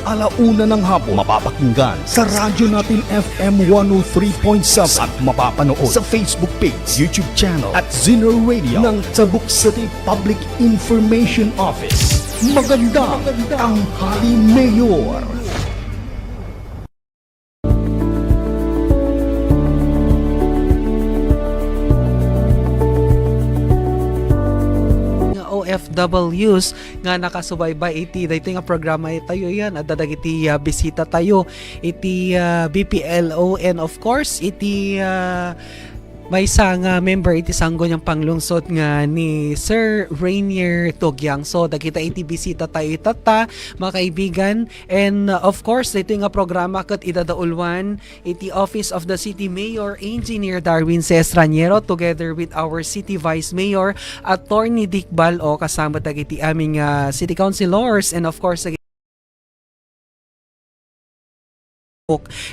alauna ng hapon. Mapapakinggan sa radyo natin FM 103.7 at mapapanood sa Facebook page, YouTube channel at Ziner Radio ng Tabuk City Public Information Office. Magandang Tanghali, Mayor! OFWs nga nakasubaybay iti dayto nga programa tayo yan at dadagiti bisita tayo iti BPLO and of course iti may isang member iti sanggo niyang panglungsod nga ni Sir Rainier Togyang. So dagita iti bisita tayo itata mga kaibigan and of course dito nga programa ket idadaulwan iti Office of the City Mayor Engineer Darwin C. Estraniero together with our City Vice Mayor Attorney Dick Balo kasama dagiti aming City Councilors and of course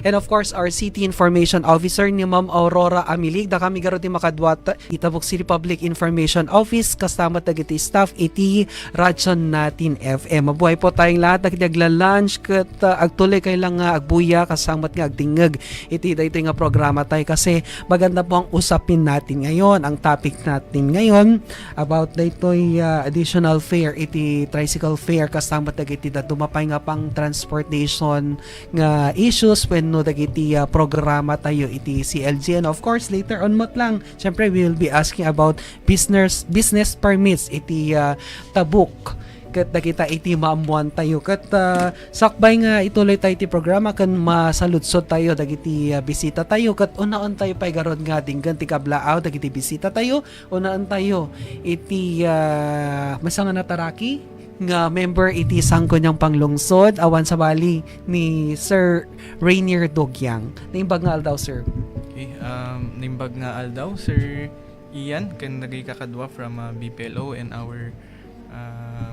and of course our City Information Officer ni Ma'am Aurora Amilig da kami garo ti makadwat Tabuk City Public Information Office kasama dagiti staff iti radyo natin FM. Mabuhay po tayong lahat dagiti agla-lunch ket agtuloy kay lang agbuya kasama nga agtingeg iti dayto nga programa tayo kasi maganda po ang usapin natin ngayon. Ang topic natin ngayon about daytoy additional fare iti tricycle fare kasama dagiti dumapay nga pang transportation nga issues when no dagiti programa tayo iti CLG and of course later on mat lang syempre we will be asking about business permits iti Tabuk ket dagita iti maamuan tayo ket sakbay nga ituloy tayo iti programa ken masaludsod tayo dagiti bisita tayo ket unaon tayo pay garod nga dinggan ti kablaaw dagiti bisita tayo unaon tayo iti masanga nataraki nga member iti sangko niyang panglungsod awan sa bali ni Sir Rainier Dogyang. Naimbag nga aldaw sir. Okay, naimbag nga aldaw Sir Ian ken nagay kakadwa from BPLO and our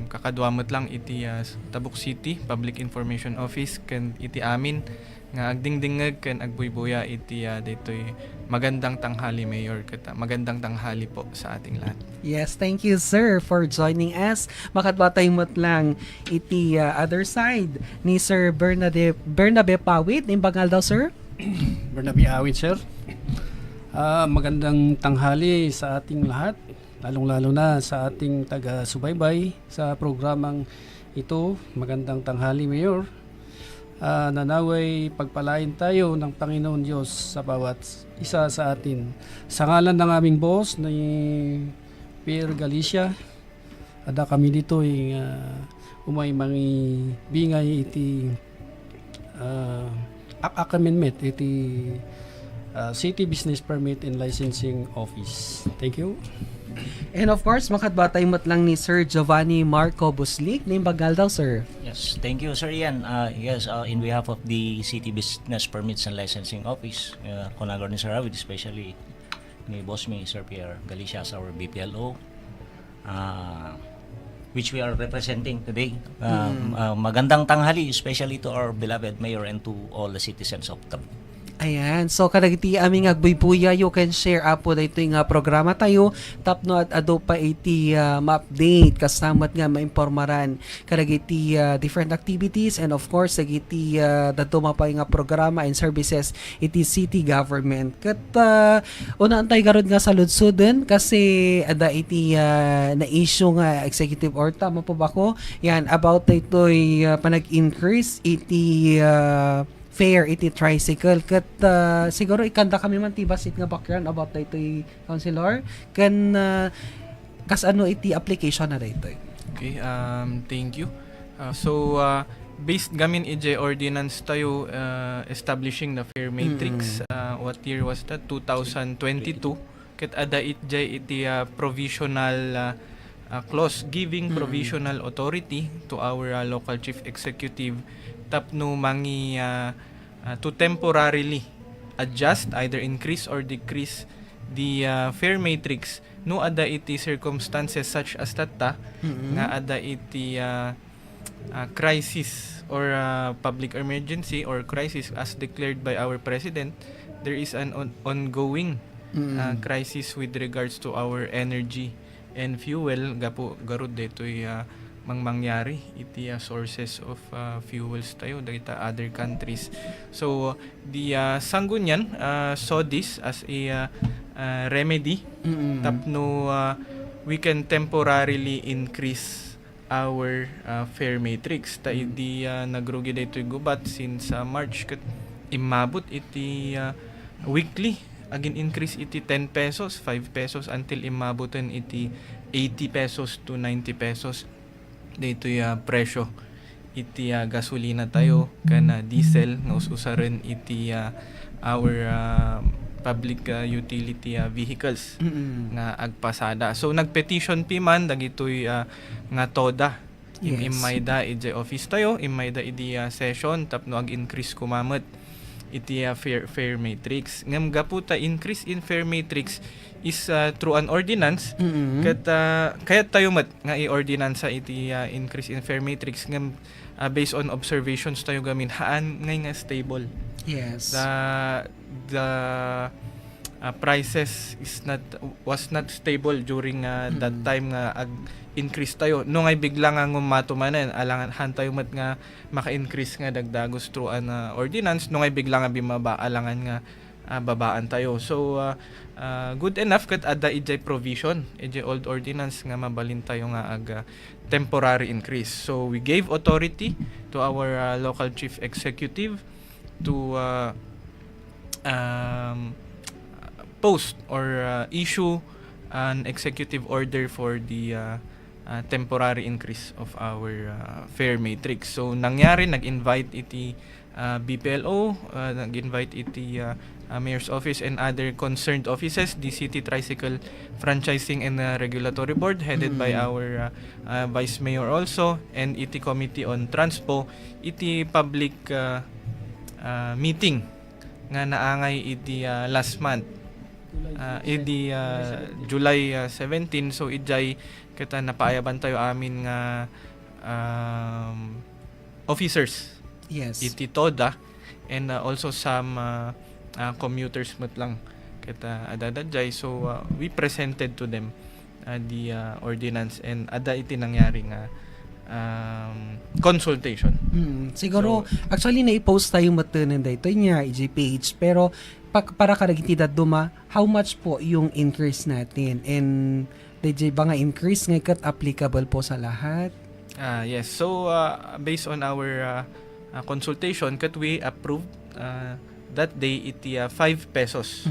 kakadwamot lang iti Tabuk City Public Information Office ken iti amin nga agdingdingeg ken agbuybuya iti daytoy magandang tanghali Mayor ket magandang tanghali po sa ating lahat. Yes, thank you sir for joining us. Makadwatay mo't lang iti other side ni Sir Bernabe Pawit. Nimbangal daw sir? Bernabe Awit sir. Magandang tanghali sa ating lahat, lalong-lalo na sa ating taga-subaybay sa programang ito. Magandang tanghali Mayor. Nanaway pagpalain tayo ng Panginoon Diyos sa bawat isa sa atin. Sa ngalan ng aming boss ni Pierre Galicia, ada kami dito umay mangi bingay iti amendment iti City Business Permit and Licensing Office. Thank you. And of course, makadbatay mo't lang ni Sir Giovanni Marco Buslik. Nimbangal daw sir. Yes, thank you Sir Ian. In behalf of the City Business Permits and Licensing Office, kunagor ni Sir Ravid, especially ni Boss me, Sir Pierre Galicia, our BPLO, which we are representing today. Magandang tanghali, especially to our beloved Mayor and to all the citizens of Tabuk. Ayan, so kadagiti aming agbuybuya you can share apo dayto nga programa tayo tapno at ado pa iti ma-update kasamat nga maimpormaran kadagiti different activities and of course dagiti dadto mapay nga programa and services iti city government ket unaan tay garod nga saludsuden kasi ada iti na issue nga executive order mo po ba ko yan about daytoy panag-increase iti fare iti tricycle ket siguro ikanda kami man ti basit nga background about daytoy councilor ken kas ano iti application na daytoy. Okay, thank you. Based gamin ije ordinance tayo establishing the fare matrix. What year was that? 2022. Ket ada iti provisional clause giving provisional authority to our local chief executive tapno mangi to temporarily adjust, either increase or decrease the fare matrix no ada iti circumstances such as tata nga ada iti crisis or public emergency or crisis as declared by our president. There is an ongoing crisis with regards to our energy and fuel gapo garud detoy mangyari iti sources of fuels tayo dagita other countries. So the Sangguniang saw this as a remedy tapno we can temporarily increase our fare matrix ta idi nagrugi daytoy gubat since March ket imabot iti weekly agin increase iti 10 pesos 5 pesos until imabutan iti 80 pesos to 90 pesos daytoy presyo iti gasolina tayo kana diesel nga usaren iti our public utility vehicles nga agpasada. So nagpetition pi man dagitoy nga toda imayda iti office tayo, imayda iti session tapno ag-increase kumamot iti fare matrix. Ngam gaputa increase in fare matrix is through an ordinance ket kaya tayo mat nga i-ordinance iti increase in fare matrix ngam based on observations tayo gamin haan ngay nga stable. Yes. The prices was not stable during that time nga increase tayo no ngay bigla nga ngumatumanen alangan han tayo mat nga maka-increase nga dagdagos through an ordinance no ngay bigla nga bimaba alangan nga babaan tayo. So good enough ket adda ijay provision ijay old ordinance nga mabalin tayo nga temporary increase. So we gave authority to our local chief executive to post or issue an executive order for the temporary increase of our fare matrix. So nangyari nag-invite iti BPLO, nag-invite iti Mayor's Office and other concerned offices, the City Tricycle Franchising and Regulatory Board headed by our Vice Mayor also, and iti Committee on Transpo, iti public meeting nga naangay iti last month iti July 17. So ijay kita napaayaban tayo amin nga officers iti TODA and also some commuters mat lang kita adadadjay. So we presented to them the ordinance and ada iti nangyari nga consultation. Siguro actually na-post tayo matunan dito niya EJ page pero para karagitidad duma how much po yung increase natin and DJ ba nga increase nga kat applicable po sa lahat? Yes. So based on our consultation kat we approved that day iti 5 pesos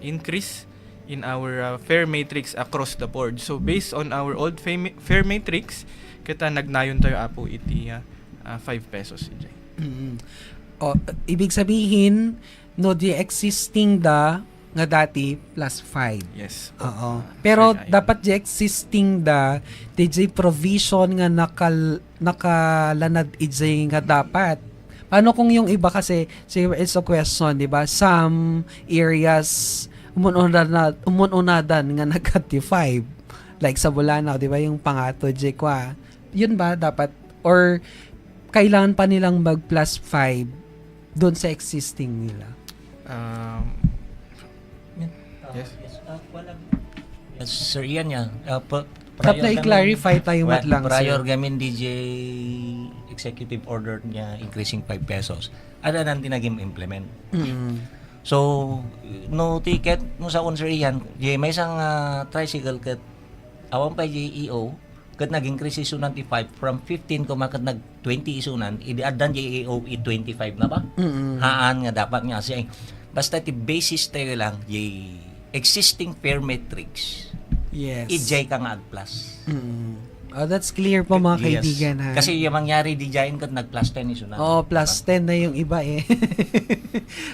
increase in our fare matrix across the board. So based on our old fare matrix kita nagnayon tayo apo iti 5 pesos ijay. Ibig sabihin no the existing da nga dati plus 5. Yes. Oo. Pero dapat the existing da DJ provision nga nakalanad ijay nga dapat. Paano kung yung iba kasi it's a question, di ba? Some areas umununadan nga nag-5 like sa Bulanaw, di ba? Yung pangato Jekwa. Yun ba dapat or kailangan pa nilang mag plus 5 doon sa existing nila? Yes. Yes, Sir Ian yan. Dapat na i-clarify tayo mat lang, prior sir. gamin DJ executive order niya increasing 5 pesos. Ada nang tinagim implement. So, no ticket, no sa Sir Ian, may isang tricycle kat awang pa JEO, kat nag-increase isunan ti 5 from 15 kat nag-20 isunan, idi-addan JEO i-25 na ba? Haan nga dapat nga siya. Basta ti basis tayo lang, existing fare matrix. Yes. I-J ka nga ag-plus. Oh, that's clear po mga kaibigan ha. Kasi yung mangyari di dyan kat nag-plus 10 iso na. Oh, plus 10 na yung iba eh.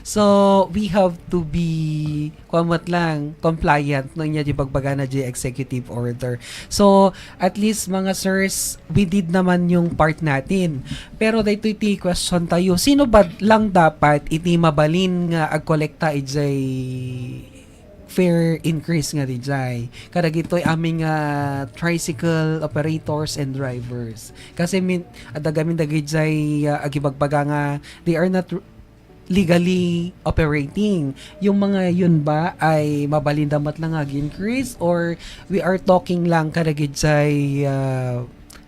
So, we have to be compliant no niya di bagbaga na di executive order. So, at least mga sirs, we did naman yung part natin. Pero dito iti question tayo, sino ba lang dapat iti mabalin nga agkolekta ijay fare increase nga dijay. Kada gito'y aming tricycle operators and drivers. Kasi adagamin dagijay agibagbaga nga they are not legally operating. Yung mga yun ba ay mabalindamat lang ag-increase or we are talking lang kada gijay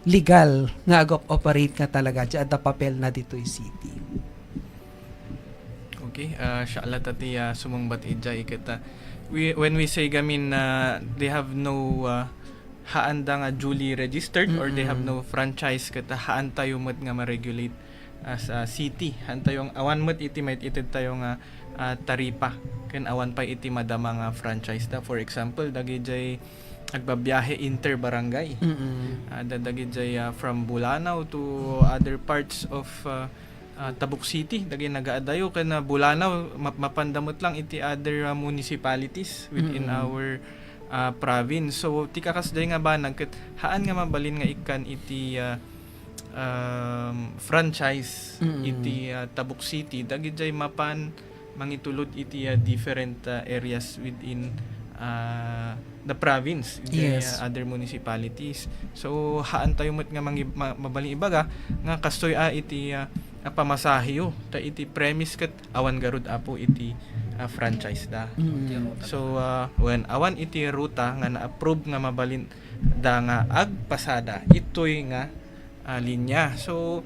legal nga operate nga talaga dyan the papel na dito'y city. Okay, siya tati sumangbat ijay kita. When we say gamin na they have no haanda nga duly registered or they have no franchise kita haan tayo mat nga ma-regulate as a city. Haan tayo awan mat iti may itid tayo nga taripa. Ken awan pa iti madama nga franchise da. For example, dagi jay agbabiyahe inter-barangay. Dagi jay from Bulanao to other parts of Tabuk City. Dagi nagaadayo ken Bulanao mapandamot lang iti other municipalities within our province. So ti kakasday nga banag ket haan nga mabalin nga ikan iti franchise iti Tabuk City. Dagi jay mapan mangitulod iti different areas within the province, the other municipalities. So haan tayo mat nga mabaling ibaga nga kastoy iti pamasahiyo ta iti premise ket awan garud apo iti franchise da. So when awan iti ruta nga na-approve nga mabalin da nga agpasada itoy nga linya. So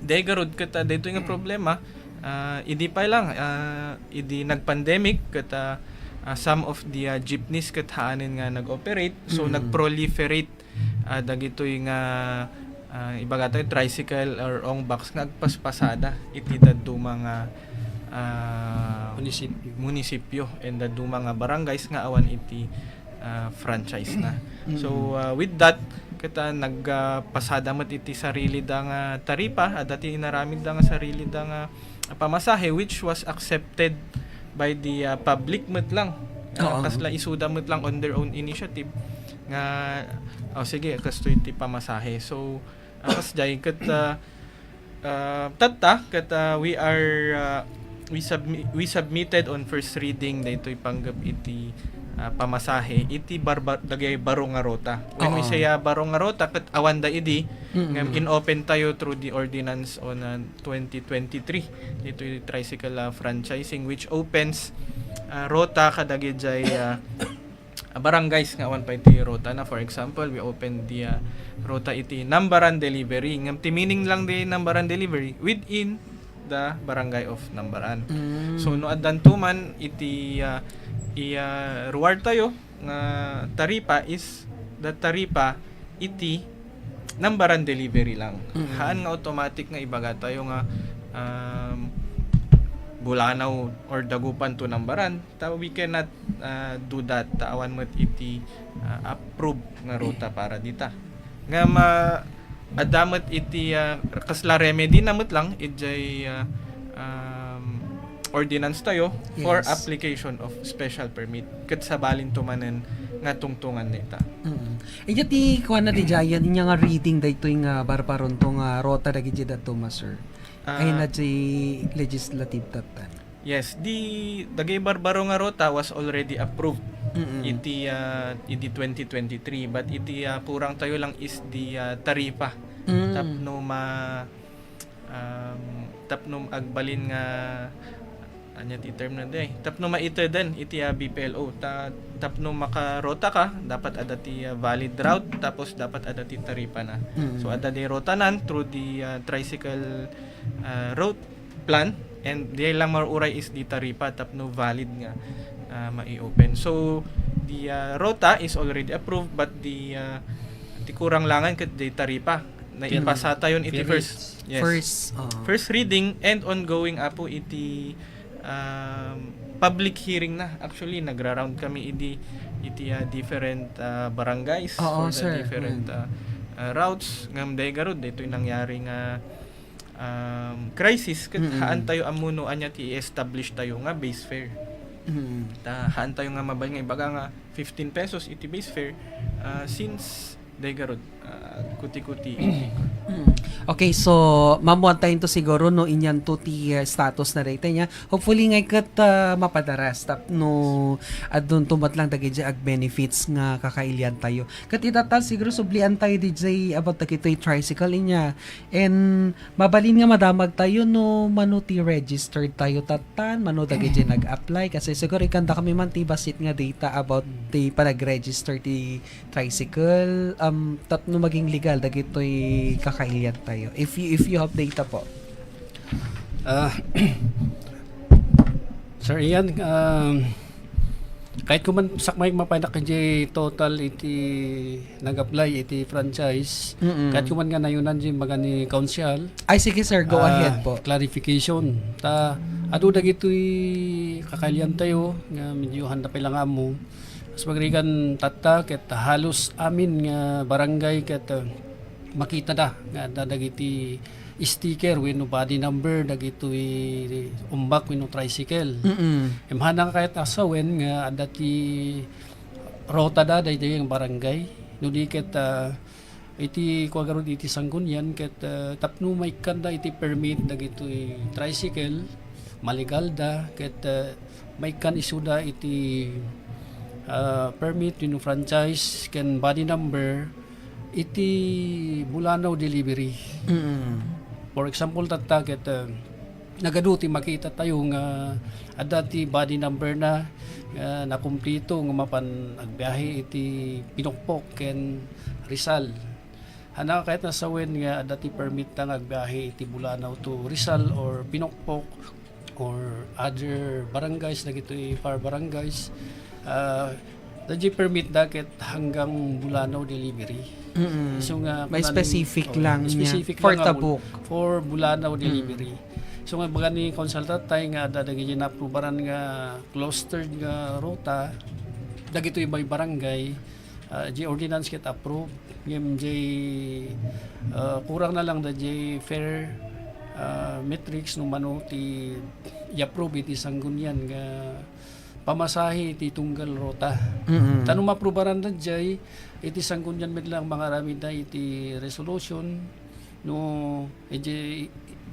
day garud ket daytoy nga problema idi pa lang idi nag-pandemic ket some of the jeepneys ket haanin nga nag-operate so nag-proliferate dagitoy nga ibaga tayo tricycle or ong-box nga agpaspasada iti dadto mga munisipyo and dadto mga barangays nga awan iti franchise na. So with that kita nagpasada mat iti sarili da nga taripa dati inaramid da nga sarili da nga pamasahe which was accepted by the public mat lang. Kasla isuda mat lang on their own initiative nga sige kasto iti pamasahe. So kasjay ket we submitted on first reading daytoy panggap iti pamasahe iti dagay baro nga rota. When we say baro nga rota ket awan da idi in-open tayo through the ordinance on 2023 dito yung tricycle franchising which opens rota kadagay jay barangays nga awan pa iti rota na. For example, we open the rota iti Nambaran delivery. Ngam ti meaning lang di Nambaran delivery within the barangay of Nambaran. So no addan tuman iti reward tayo nga taripa is the taripa iti Nambaran delivery lang. Haan nga automatic nga ibaga tayo nga Bulanao or Dagupan to Nambaran, we cannot do that. Awan mat iti approve nga ruta para dita. Nga adamat iti kasla remedy namut lang ijay ordinance tayo for application of special permit ket sabalin tumanen nga tungtungan nita. Ija ti kuan na ti Jayan inya nga reading daytoy nga barbaron to nga rota dagiti dadto sir. Ay na ti legislative tatan. Yes, di dagay barbaro nga rota was already approved iti 2023 but iti kurang tayo lang is the taripa. Tapno agbalin nga anya ti term na day. Tapno maitedan iti BPLO. Tapno makarota ka dapat ada ti valid route tapos dapat ada ti taripa na. So ada di rotanan through the tricycle route plan and di lang maruray is di taripa tapno valid nga mai-open. So the rota is already approved but the kurang langan ket di taripa na ipasata yon iti first reading and ongoing apo iti public hearing na. Actually nagra-round kami iti different barangays for the different routes ngam day garud daytoy nangyari nga crisis ket haan tayo amuno anya ti establish tayo nga base fare. Haan tayo nga mabay nga ibaga nga 15 pesos iti base fare since day garud kuti-kuti. Okay, so mamuantayin to siguro no inyan to ti status na rate niya. Hopefully ngay kat mapadaras tap no adun tumat lang dagiti ag benefits nga kakailian tayo. Kat itatal siguro sublian tayo DJ about dagitoy tricycle inya. And mabalin nga madamag tayo no mano ti registered tayo tatan, mano dagiti nag-apply kasi siguro ikanda kami man ti basit nga data about ti panag-register ti tricycle. Tap no maging legal dagitoy kakailyan tayo. If you have data po. Ah, Sir Ian, kahit kuman sakmay mapanak kay total iti nag-apply iti franchise, kahit kuman nga nayunan di magani council. Ay sige sir, go ahead po. Clarification. Ado dagitoy kakailyan tayo nga medyo handa pa lang amo. Mas magrigan tatta ket halos amin nga barangay ket makita da nga dagiti sticker wenno body number dagitoy umbak wenno tricycle. Imhana nga kahit asawen nga adati rota da daytoy ang barangay no di ket iti kuagarod iti sanggunyan ket tapno may kanda iti permit dagitoy tricycle malegal da ket may kan isuda iti permit wenno franchise ken body number iti bulanaw delivery. For example, tataget nagaduti makita tayo nga adati body number na nakumplito nga mapan agbiyahe iti Pinokpok ken Rizal. Hana kahit nasawen nga adati permit na agbiyahe iti Bulanaw to Rizal or Pinokpok or other barangays dagitoy far barangays. Dadji permit daket hanggang Bulanaw delivery. So nga May specific lang specific niya for lang nga tabuk. for Bulanaw delivery. So nga baga ni consultant tayo nga dadagay na aprubaran nga clustered nga ruta dagitoy may barangay J ordinance ket approve ngem kurang na lang da fair metrics no mano ti i-approve iti sanggunyan nga pamasahe iti tunggal rota. Tanong maprubaran na jay iti sanggunyan med lang mga rami na iti resolution no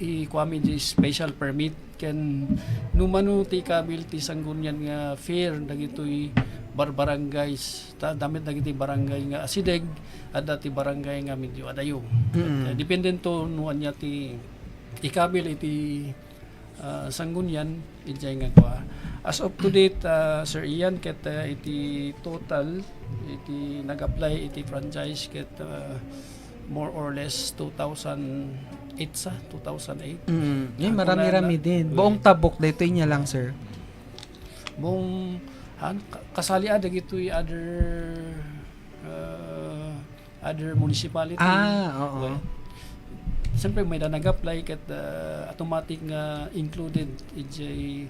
i-kwami di special permit ken no mano ti kabil ti sanggunyan nga fair dagitoy barbarangays damit dagiti barangay nga asideg at dati barangay nga medyo adayo. Depende to no anya ti ikabil iti sanggunyan ijay nga kwa. As of to date, Sir Ian, ket iti total, iti nag-apply iti franchise ket more or less 2008 sa 2008. Yung marami-rami din. Buong tabok dito niya lang sir. Buong kasali dagitoy other municipality. Oo. Well, siyempre may nag-apply ket automatic nga included ijay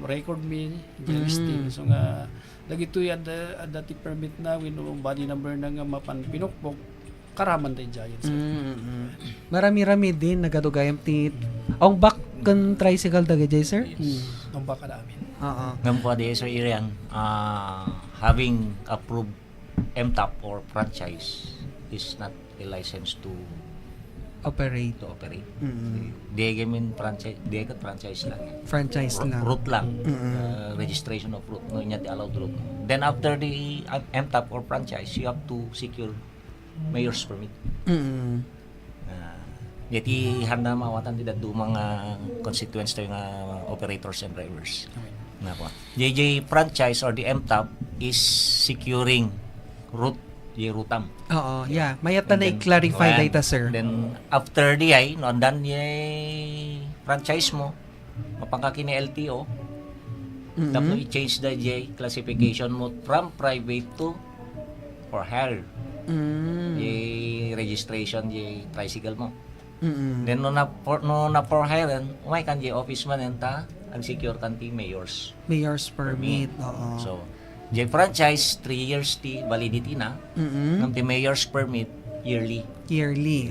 record me listing so nga dagitoy adati permit na wenno body number na nga mapan Pinokpok karaman tay giant. Marami-rami din nagadugayam ti ang back kan tricycle dagay sir. Ang baka namin. Oo. Ngam po di Sir Irian, having approved MTAP or franchise is not a license to Operate. operate. Diagamin franchise lang. Franchise lang. Route lang. Registration of route. No, inya ti allowed route. Then after the MTAP or franchise, you have to secure mayor's permit. Yati handa mawatan ti daddu mga constituents tayo nga operators and drivers. Na po. JJ franchise or the MTAP is securing route di rutam. Oo, yeah. Mayat na i-clarify data sir. Then after di ay nondan di franchise mo mapangkaki ni LTO. Tapos i-change the J classification mo from private to for hire. Di registration di tricycle mo. Then no na for hire umay kan di office man enta ang secure kan ti mayor's permit. Oo. So J franchise 3 years ti validity na. Ng ti mayor's permit yearly.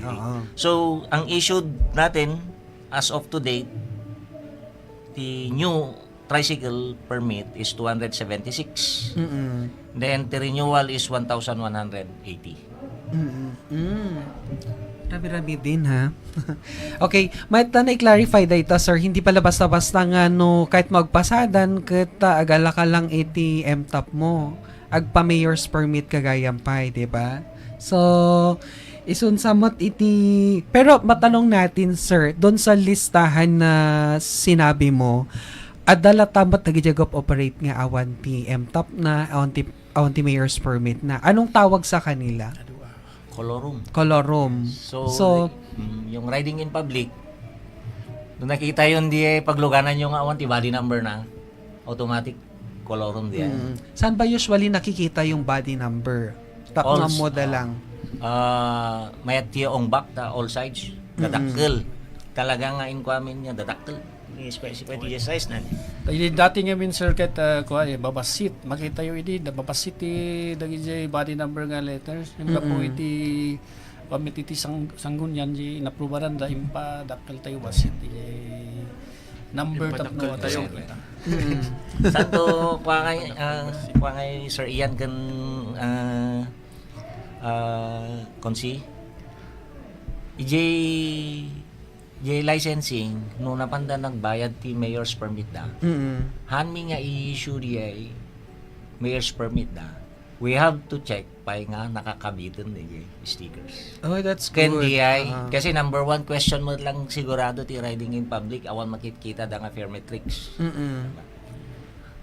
Oo. So ang issued natin as of today the new tricycle permit is 276. Then the renewal is 1,180. Rabi-rabi din ha. Okay, may tanay clarify data sir, hindi pala basta-basta nga no kahit magpasadan kita agala ka lang iti MTAP mo. Agpa mayor's permit kagayam pa, di ba? So isunsamot iti pero matanong natin sir, doon sa listahan na sinabi mo, adala tamat nagijagop operate nga awan ti MTAP na awan ti mayor's permit na. Anong tawag sa kanila? Colorum. So, Yung riding in public, nung nakita yun di pagluganan yung awan, ti body number na, automatic colorum di. saan ba usually nakikita yung body number? Tap nga mo da lang. Mayat tiyo ong back, all sides, dadakkel. Talaga nga inquamin niya, dadakkel. Specify ti size na. Dati nga min circuit babasit makita yo idi babasit ti dagi body number nga letters yung po iti pamit iti sanggun yan di naprubaran da impa dakkel tayo basit ti number tapno tayo. Santo kwa ngay Sir Ian kan konsi J licensing no napanda nagbayad ti mayor's permit da. Han mi nga i-issue di mayor's permit da. We have to check pa nga nakakabitin di stickers. Oh, that's good. Kendi kasi number one question mo lang sigurado ti riding in public awan makikita da nga fair metrics.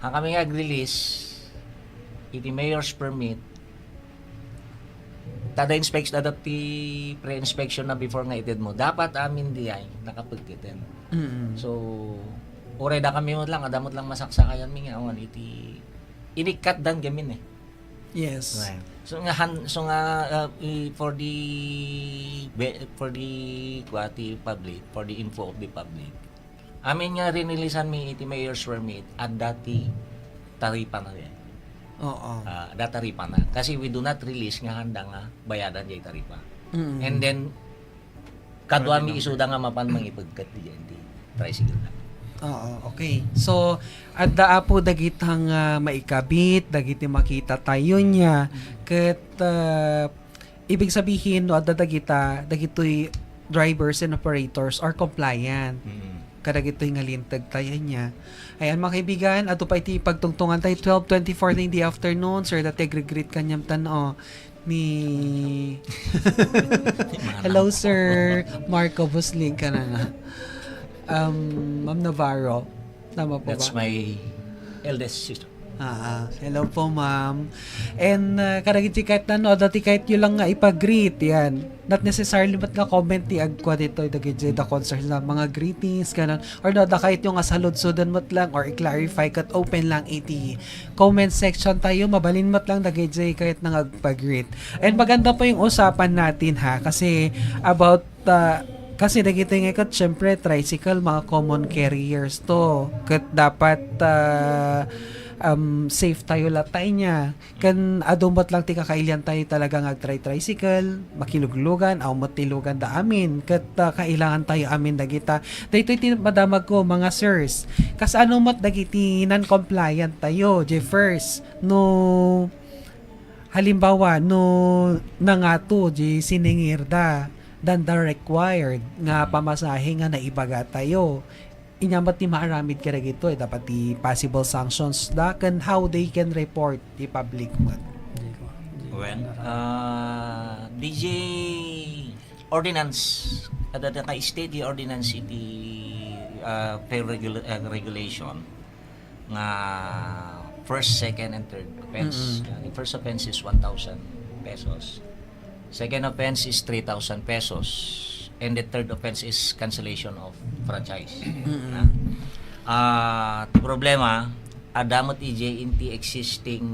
Ang kami nga release iti mayor's permit tada inspect dapat ti pre-inspection na before nga itid mo dapat amin di ay nakapagkiten. So oray da kami mo lang adamot lang masaksakayan mi nga awan iti inikat dan gamin Yes. Right. So nga for the public, for the info of the public, amin nga rinilisan mi iti mayor's permit at dati taripa na yan. Oo. Taripa na. Kasi we do not release nga handa nga bayadan jay taripa. And then kadwa mi isuda nga mapan mangipagkat di tricycle na. Oo, okay. So, at po dagitang maikabit, dagiti makita tayo niya, kat ibig sabihin, no, dagitoy drivers and operators are compliant. Kadagitoy nga lintag tayo niya. Ayan mga kaibigan, ato pa iti pagtungtungan tayo 12:24 in the afternoon. Sir, dati greet kanyang tano ni hello sir Marco Busling ka na nga. Ma'am Navarro, tama po That's ba? my eldest sister. Hello po ma'am. And karagiti kahit na no, dati kahit yun lang nga ipag-greet yan. Not necessarily but nga comment ti agkwa dito dagiti the concerns na mga greetings kanan or no da kahit yung asalod-sudan mo't lang or i-clarify kat open lang iti comment section tayo mabalin mo't lang dagiti kahit nang agpag-greet. And maganda po yung usapan natin ha kasi about kasi dagiti nga kat syempre tricycle mga common carriers to kat dapat safe tayo latay niya. Kan adumot lang ti kakailian tayo talaga tricycle, makiluglugan, aw matilugan da amin. Kat kailangan tayo amin dagita. Dito iti madamag ko mga sirs. Kas ano mat dagiti non-compliant tayo, first no halimbawa no nangato siningir da than the required nga pamasahe nga naibaga tayo. Inyamat ni maaramid kaya gito dapat the possible sanctions da can how they can report the public mo. Well, DJ ordinance ada ka state ordinance iti fair regulation nga first, second and third offense. The first offense is 1,000 pesos. Second offense is 3,000 pesos. And the third offense is cancellation of franchise. Problema, adamot EJ inti existing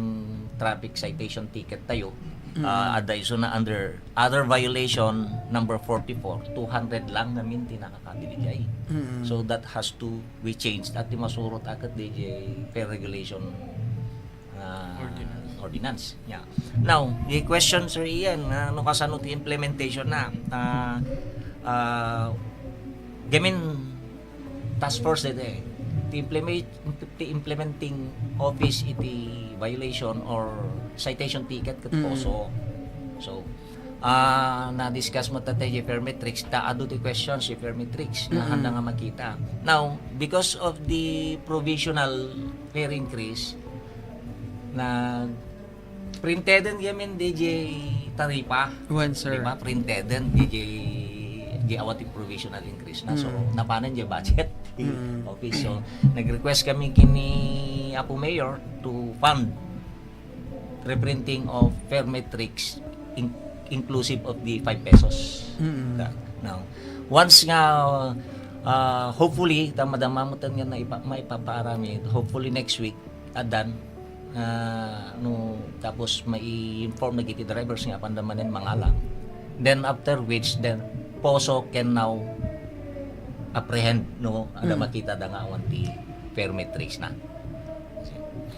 traffic citation ticket tayo. Ada iso na under other violation number 44, 200 lang namin tinakakabili jay. So that has to be changed at masurot agad DJ fair regulation ordinance. Yeah. Now, the question sir Ian, ano kasano ti implementation na? Gamin task force dito the implementing office iti violation or citation ticket kat poso. So na-discuss mo tatay permetrics ado ti questions si permetrics na handa nga makita. Now, because of the provisional fare increase na printed and gamin DJ taripa. When sir. Diba? Printed and DJ awati provisional increase na. So, napanan dyan budget. Okay, so, nag-request kami kini Apo Mayor to fund reprinting of fare metrics inclusive of the 5 pesos. Now, once nga hopefully madamamutan nga na maipaparami, hopefully next week adan no, tapos mai-inform na giti drivers nga pandamanen mangala. Then after which then POSO can now apprehend no ada makita da nga wanti permit trace na.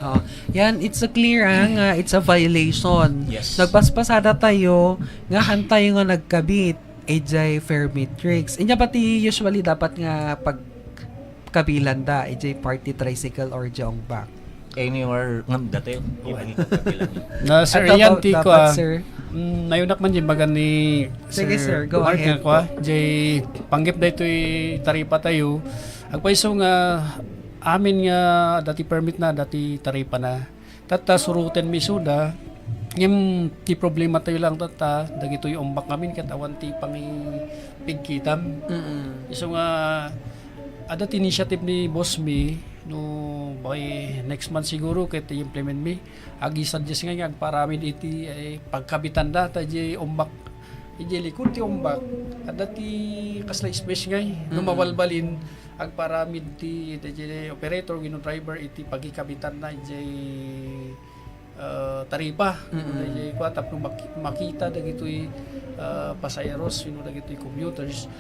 Oh, yan, it's a clear nga it's a violation. Yes. Nagpaspasada tayo nga hantay nga nagkabit AJ fair matrix. Inya pati usually dapat nga pag kabilan da AJ party tricycle or jong back. Anywhere ngam dati yung kabilang. Na sir At yan dapat, ti ko sir. nayunak man yung bagan ni Sige, sir, go Mark ahead nga ko jay panggip da ito'y taripa tayo agpaiso nga amin nga dati permit na dati taripa na tata suruten misuda yung ti problema tayo lang tata dagito yung umbak namin katawan ti pangi pigkitam iso nga adat initiative ni boss mi no by next month siguro kay i-implement mi agi suggest nga agparamin iti pagkabitan da ta di umbak iti likod ti umbak adat ti kasla space ngay no mawalbalin agparamid ti operator gino driver iti pagikabitan na iti taripa iti kwa tapno makita dagitoy pasayeros sino dagitoy commuters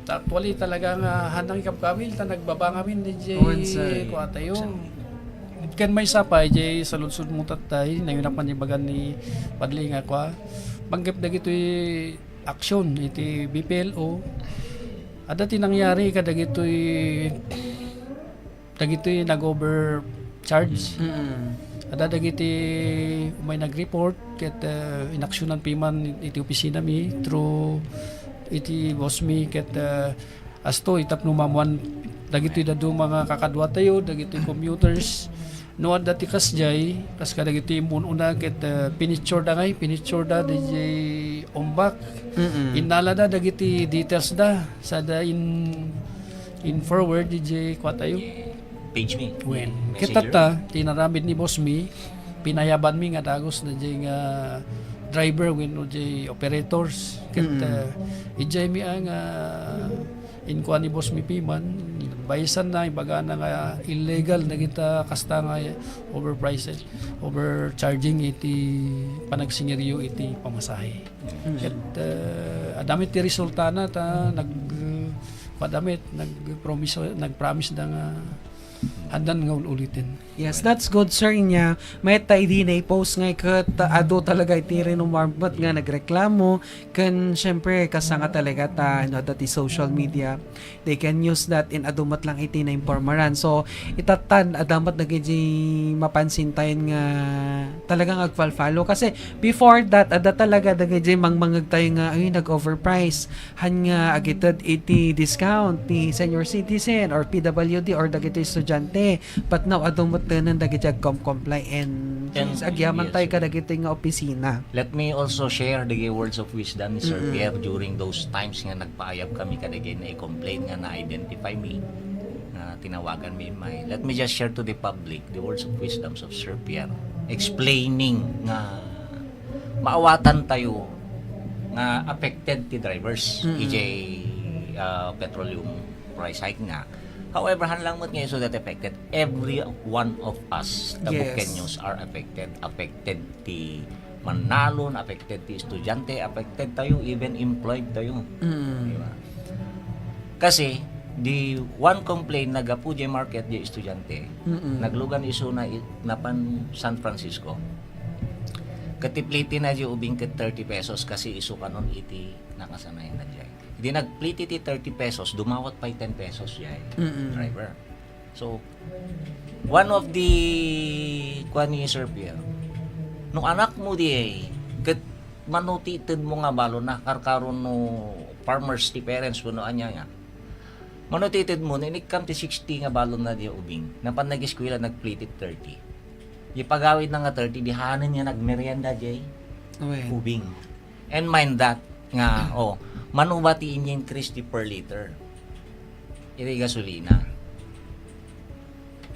actually talaga nga hanang ikapkamil ta nagbaba ngamin iti kwa tayo kan may sapa iti sa lunsod mo tatay nayunak man bagan ni padli nga kwa panggap dagitoy aksyon iti BPLO ada tinangyari kadagitoy nag-overcharge. Ada dagiti may nag-report ket inaksyonan piman iti opisina mi through iti boss mi ket asto itap numamuan dagitoy dadu mga kakadwa tayo dagitoy commuters no dati kasjay kas kadagiti mununa ket pinicture da DJ ombak inala da dagiti details da sada in forward DJ kwatayo Page me. when Messenger. kitata tinaramid ni boss mi pinayaban mi nga dagos na DJ nga driver wenno DJ operators ket ijay mi ang inkuha ni boss mi piman bayisan na ibaga na nga illegal na kita kasta nga overpriced overcharging iti panagsingeryo iti pamasahe ket adamit ti resulta na ta nagpromise da nga handan nga ulitin. Yes, that's good sir niya. May tayo na i-post nga kat ado talaga iti rinumarmat nga nagreklamo kan syempre kasanga talaga ta no dati social media. They can use that in adumat lang iti na informaran. So itatan adamat nagiji mapansin tayo nga talagang agfalfalo kasi before that ada talaga nagiji mangmangag tayo nga ay nag-overprice han nga agited iti discount ni senior citizen or PWD or dagiti estudyante. But now adumat tanan dagiti comply and agyaman yes, tayo kadagiti nga opisina. Let me also share the words of wisdom ni Sir Pierre during those times nga nagpaayab kami kadagay na i-complain nga na-identify me na tinawagan me in my. Let me just share to the public the words of wisdom of Sir Pierre explaining nga maawatan tayo nga affected ti drivers EJ petroleum price hike nga. However, hanlang mo't ngayon so that affected every one of us Tabukenyos are affected. Affected ti manalon, affected ti estudyante, affected tayo, even employed tayo. Diba? Kasi, di one complaint nagapu di market di estudyante, naglugan iso na napan San Francisco. Katipliti na di ubing ket 30 pesos kasi iso kanon iti nakasanay na di. Di nagpliti ti 30 pesos, dumawat pa 10 pesos yay driver. So, one of the kwani Sir Pierre, nung anak mo di ket manutited mo nga balo na karkaron no farmers ti parents kuno anya nga. Manutited mo inikam ti 60 nga balo na di ubing. Napan nag-eskwela nagpliti 30. Ipagawid na nga 30 di hanan niya nagmerienda jay ubing. And mind that nga manubati in-increase per liter. Iti gasolina.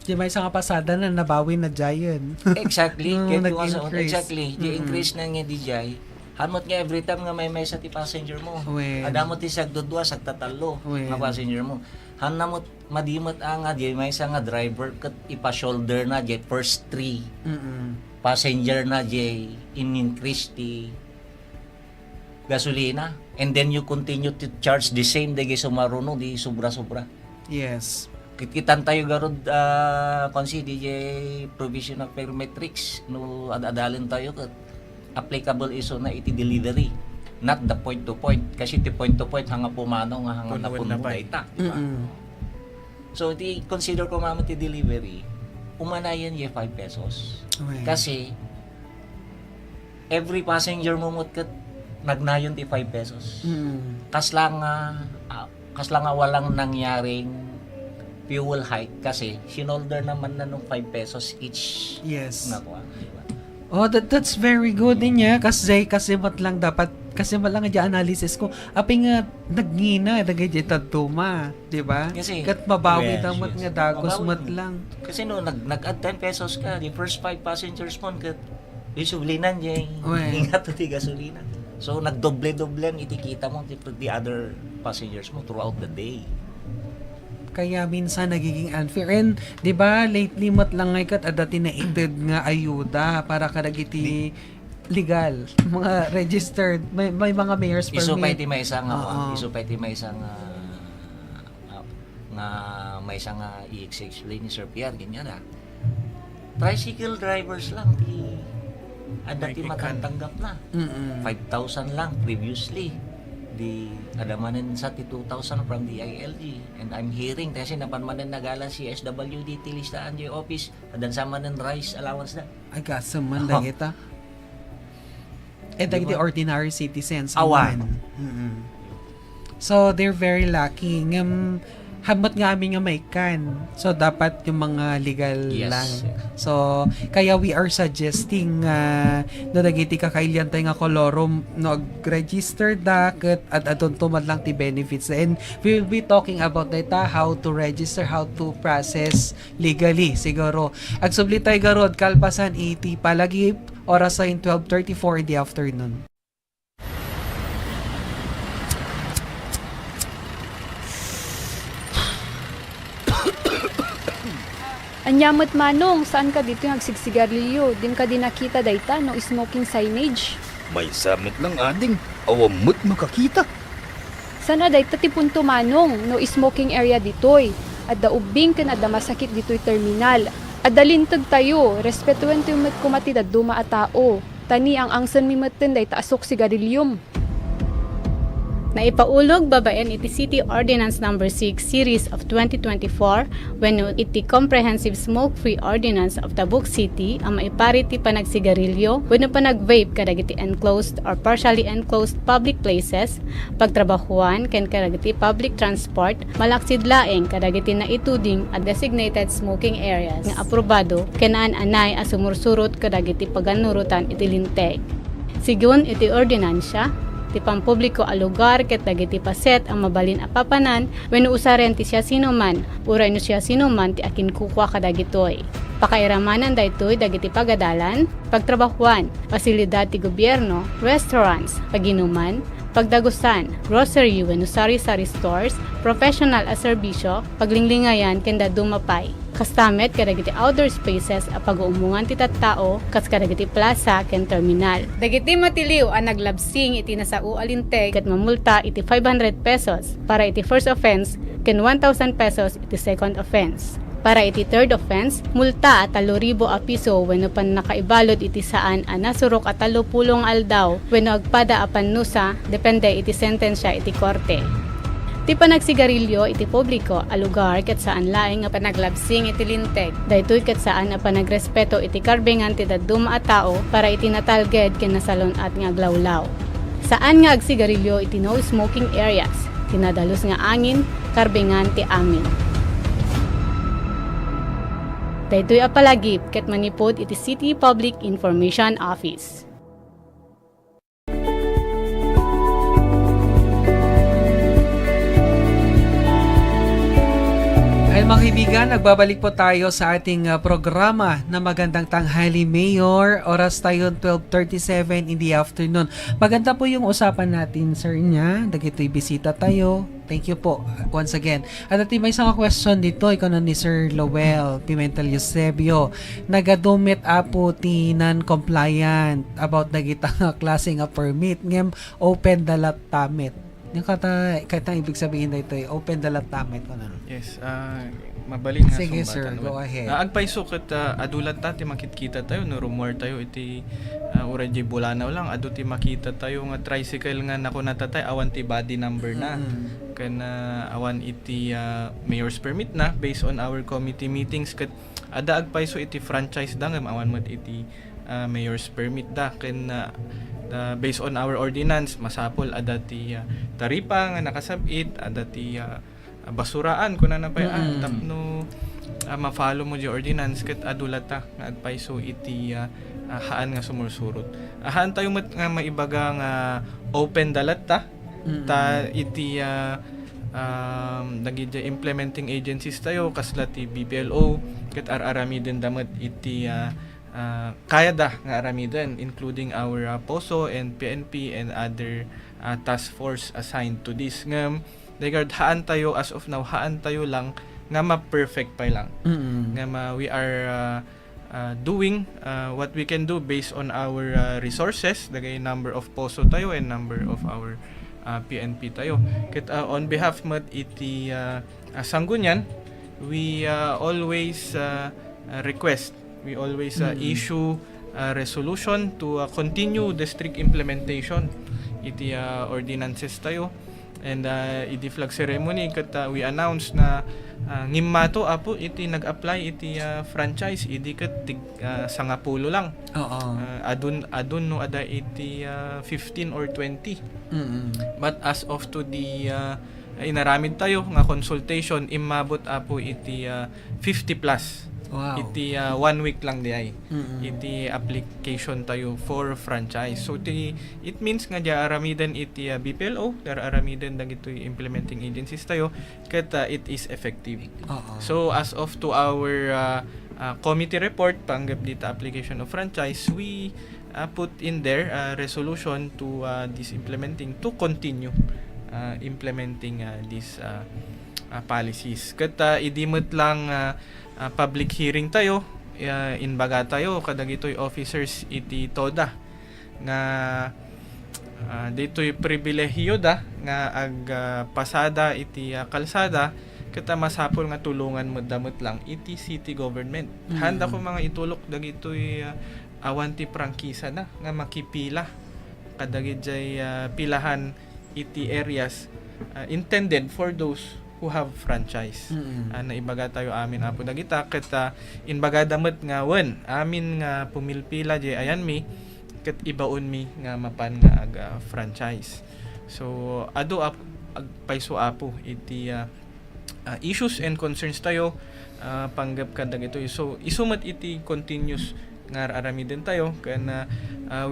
Di may isang pasada na nabawi na giant. Exactly. No, Get nag-increase. exactly. The increase na nga di jay. Hanot nga every time nga may sa ti passenger mo. Wen. Adamot ti sagdudwa, sagtatalo Wen. nga passenger mo. Hanamot madimot nga di may nga driver kat ipa-shoulder na di first 3 passenger na di in-increase ti gasolina. And then you continue to charge the same dagi sumaruno di sobra-sobra. Yes. Kitan tayo garod konsi DJ provision of parametrics no adalin tayo kat applicable iso na iti delivery, not the point to point, kasi ti point to point hanga pumanaw nga hanga na Punwan na puno pa. ita, di ba? So ti consider ko mama ti delivery umanayan ye 5 pesos Wen. kasi every passenger mo kat nagnayon ti 5 pesos kas lang nga walang nangyaring fuel hike kasi sinolder naman na nung 5 pesos each Yes. nga kuha, di ba? Oh, that's very good din niya kasi mat lang dapat kasi mat lang nga analysis ko apay nga nagngina dagay tadtuma, di ba? Kasi kat mabawi yes, damat yes. nga dagos Mabawi mat mo. lang. Kasi no, nag-add 10 pesos ka, the first 5 passengers mo, isublinan niya Uy. ingat to ti gasolina. So, nagdoble-doble ang itikita mo the other passengers mo throughout the day. Kaya minsan nagiging unfair. And, di ba, lately mat lang ngay kat adati na ited nga ayuda para kadagiti legal, mga registered, may mga mayor's Iso pa permit. iti may isang Oo. iso pa iti may isang nga may isang i-explain ni Sir Pierre ganyan tricycle drivers lang ti adati May ikan. matatanggap na 5,000 lang previously di adamanen sa ti 2,000 from the ILG and I'm hearing kasi napanmanen nagala si SWD ti listaan di office adan sa manen rice allowance na Ay, kasaman Oo. dagita. Eh, dagiti Diba? ordinary citizens. Awan. naman. So, they're very lucky. Hamat nga amin nga may kan. So, dapat yung mga legal Yes. lang. So, kaya we are suggesting no dagiti kakailian tayo nga kolorum no register daket at adon tumad lang ti benefits. And we will be talking about data, how to register, how to process legally. Siguro. Agsubli tayo garod, kalpasan 80 palagi oras sa 12:34 in the afternoon. Anyamot manong, saan ka dito yung agsigsigarilyo? Dim ka din nakita dayta no smoking signage. May samit lang ading, awamot makakita. Sana dayta ti punto manong no smoking area ditoy. At daubing ka na da masakit ditoy terminal. At dalintag tayo, respetuan tayo met kumatid duma a tao. Tani ang angsan mi maten dayta asok sigarilyum. Naipaulog babaen iti City Ordinance No. 6 Series of 2024 wenno iti Comprehensive Smoke-Free Ordinance of Tabuk City ang maipari ti panagsigarilyo wenno panag-vape kadagiti enclosed or partially enclosed public places, pagtrabahuan ken kadagiti public transport, malaksid laeng kadagiti naituding at designated smoking areas nga aprobado kenaan anay a sumursurot kadagiti paganurutan iti linteg. Sigun iti ordinansya ti pampubliko a lugar ket dagiti paset ang mabalin a papanan wenno usaren ti siya sinuman uray no siya sinuman ti akin kukwa kadagitoy. Pakairamanan daytoy dagiti pagadalan, pagtrabahuan, pasilidad ti gobyerno, restaurants, paginuman, pagdagusan, grocery wenno sari-sari stores, professional a serbisyo, paglinglingayan kenda dumapay. Kastamet kadagiti outdoor spaces a pag-uumungan ti tattao kas kadagiti plaza ken terminal. Dagiti matiliw a naglabsing iti nasao alinteg ket mamulta iti 500 pesos para iti first offense ken 1,000 pesos iti second offense. Para iti third offense, multa at 3,000 a piso wenno pan nakaibalod iti saan a nasurok at 30 aldaw wenno agpada a pannusa depende iti sentensya iti korte. Ti panagsigarilyo iti publiko a lugar ket saan laeng nga panaglabsing iti linteg. Daytoy ket saan a panagrespeto iti karbengan ti dadduma a tao para iti natalged ken nasalon at nga aglawlaw. Saan nga agsigarilyo iti no smoking areas, tinadalos nga angin, karbengan ti amin. Daytoy a palagip ket manipod iti City Public Information Office. Ayun mga kaibigan, nagbabalik po tayo sa ating programa na Magandang Tanghali Mayor. Oras tayo 12:37 in the afternoon. Maganda po yung usapan natin, sir niya. Dagito'y bisita tayo. Thank you po once again. At ati may isang question dito, ikaw na ni Sir Lowell Pimentel Eusebio. Nagadumit apo ti non-compliant about dagitang klaseng permit. Ngem open dalat tamit. Yung kata ibig sabihin na ito open dalat tamit ko na. Yes, mabaling nga Sige sumbatan. sir, go ahead. Agpaiso ket adulat ta ti makit-kita tayo no rumor tayo iti uradji bulanaw lang adu ti makita tayo nga tricycle nga nakunatatay awan ti body number na. Ken awan iti mayor's permit na based on our committee meetings ket ada agpaiso iti franchise da ngem awan met iti mayor's permit da ken based on our ordinance masapol ada ti taripa nga nakasabit ada ti basuraan kuna na pa tapno ma-follow mo di ordinance ket adulata nga agpaiso iti haan nga sumursurot haan tayo nga maibaga nga open dalat ta iti dagiti implementing agencies tayo kasla ti BPLO ket aramiden damet iti kaya da nga aramiden including our POSO and PNP and other task force assigned to this ngam regard haan tayo as of now haan tayo lang nga ma-perfect pa lang nga we are doing what we can do based on our resources dagay number of POSO tayo and number of our PNP tayo ket on behalf mat iti Sangguniang we always request we always issue a resolution to continue the strict implementation iti ordinances tayo and iti flag ceremony ket we announce na ngimmato apo iti nag-apply iti franchise idi ket 10 lang. Oo. Adun no ada iti 15 or 20. But as of to the inaramid tayo nga consultation imabot apo iti 50 plus. Wow. Iti 1 week lang di ay. Iti application tayo for franchise. So it means nga dia aramiden iti BPLO, there aramiden dagitoy implementing agencies tayo ket it is effective. So as of to our committee report panggap dita application of franchise, we put in there a resolution to this implementing to continue implementing these policies. Ket idimot lang public hearing tayo inbaga tayo kadagitoy officers iti TODA nga ditoy pribilehiyo da nga pasada iti kalsada kita masapol nga tulungan mo damot lang iti city government. Handa ko mga itulok dagitoy awan ti prangkisa na nga makipila kadagitoy pilahan iti areas intended for those who have franchise. Na ibaga tayo amin apo dagita ket inbaga damet nga wen amin nga pumilpila di ayan mi ket ibaon mi nga mapan nga franchise. So ado agpaiso apo iti issues and concerns tayo panggap kada gito. So isumat iti continuous nga aramiden tayo ken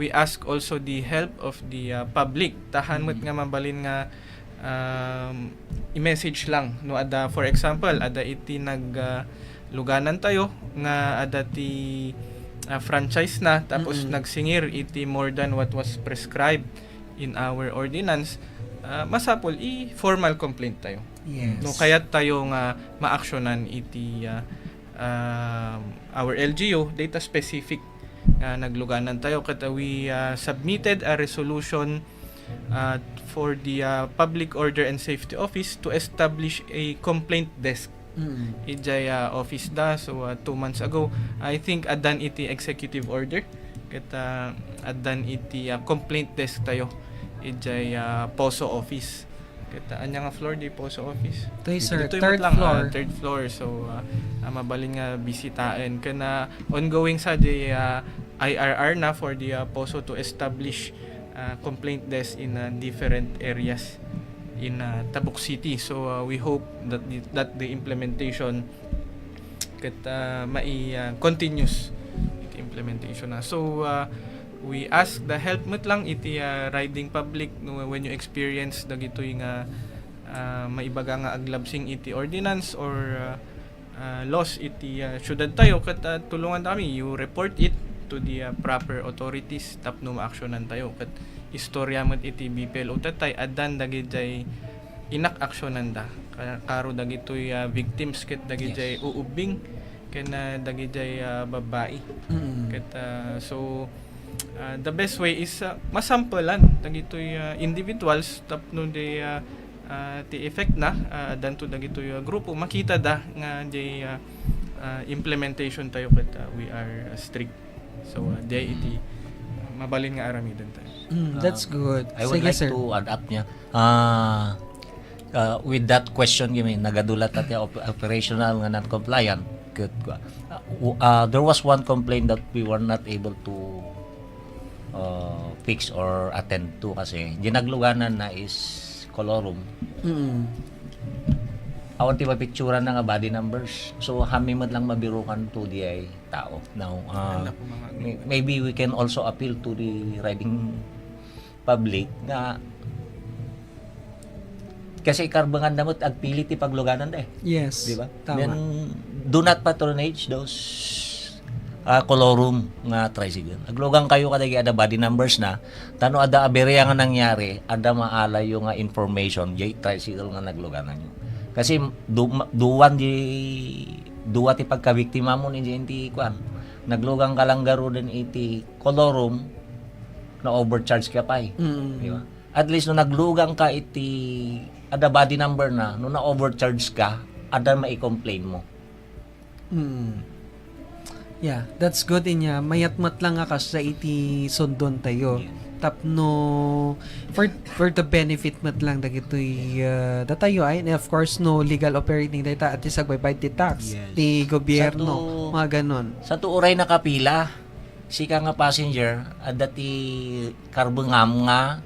we ask also the help of the public tahan met nga mabalin nga i-message lang no ada for example ada iti luganan tayo nga ada ti franchise na tapos nagsingir iti more than what was prescribed in our ordinance masapol formal complaint tayo. Yes. No kayat tayo nga maaksyonan iti our LGU data specific nagluganan tayo ket we submitted a resolution for the Public Order and Safety Office to establish a complaint desk. Ijay office da so 2 months ago I think adan iti executive order ket adan iti complaint desk tayo ijay POSO office ket anya nga floor di POSO office Toy sir, dito'y third lang, floor. third floor so mabalin nga bisitaen kana ongoing sa di IRR na for the POSO to establish complaint desk in different areas in Tabuk City. So we hope that the implementation ket continuous iti implementation na. So we ask the help met lang iti riding public no, when you experience dagitoy nga maibaga nga aglabsing iti ordinance or laws iti syudad tayo ket tulungan kami you report it to the proper authorities tapno maaksyonan tayo ket istorya met iti BPLO tatay addan dagiti inak-aksyonan da karo dagitoy victims ket dagiti uubing ken dagiti babae ket so the best way is masampelan dagitoy individuals tapno de ti effect na danto dagitoy grupo makita da nga di implementation tayo ket we are strict so day iti mabalin nga aramidan tayo. That's good. I would Sige, like sir. to add up niya. With that question, nagadulat natin operational nga non-compliant. There was one complaint that we were not able to fix or attend to kasi ginagluganan na is colorum. Awan ti mapicturan na nga body numbers. So hami man lang mabirukan to di ay tao. Now, maybe we can also appeal to the riding public na kasi karbangan namot agpili ti pagluganan da eh. Yes. Di ba? Tama. Then do not patronage those colorum nga tricycle. Aglugang kayo kadagi ada body numbers na tano ada aberya nga nangyari, ada maalay yung nga information jay tricycle nga nagluganan nyo. Kasi duwan duwa ti pagkabiktima mo ni inti kwan. Naglugang ka lang garo din iti colorum na overcharge ka pa eh. Di ba? At least no naglugang ka iti ada body number na no na overcharge ka, ada mai-complain mo. Yeah, that's good inya. Mayatmat lang nga sa iti sundon tayo. Tapno for the benefit mat lang dagitoy datayo ay and of course no legal operating data at isagbaybayad ti tax ti gobyerno mga ganon. Sa tuuray nakapila, sika nga passenger adda ti karbengam nga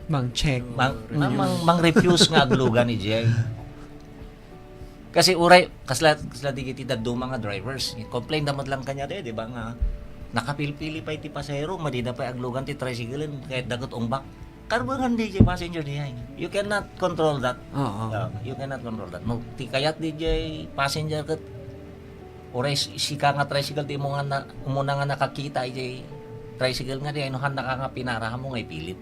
Mang check. mang refuse nga aglugan ni Jay. Kasi uray kasla di kiti daddo mga drivers. Complain damat lang kanya di ba nga nakapilpili pa iti pasahero madida pa aglugan ti tricycle kahit dagot umbak. Karbangan di Jay passenger dihay. You cannot control that. You cannot control that. No ti kayat di Jay passenger ket uray sika nga tricycle ti mo nga umuna nga nakakita Jay tricycle nga di ano handa ka nga pinarahan mo nga ipilit.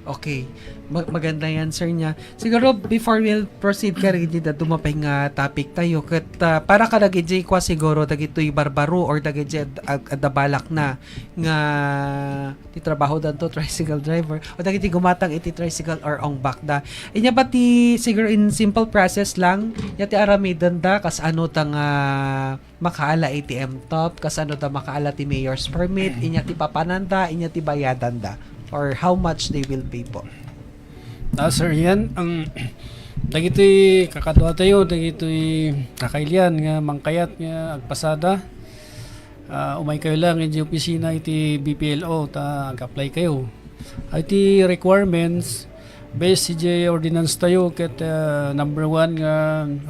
Okay. Maganda yan, sir niya. Siguro, before we'll proceed ka rin dito, dumapay nga topic tayo. Kat, para ka nag-ejay kwa siguro, dagito'y barbaro or nag-ejay adabalak na nga titrabaho dan to tricycle driver o dagiti gumatang iti tricycle or ong bakda. Inya ba ti, siguro in simple process lang, yati aramidan da, kas ano ta nga makaala ATM top, kas ano ta makaala ti mayor's permit, inya ti papananda, inya ti bayadan da or how much they will pay po. Sir, yan ang dagitoy kakadwa tayo, dagitoy kakailian nga mangkayat nga agpasada. Umay kayo lang iti opisina iti BPLO ta ag-apply kayo. Iti requirements based si ordinance tayo ket number 1 nga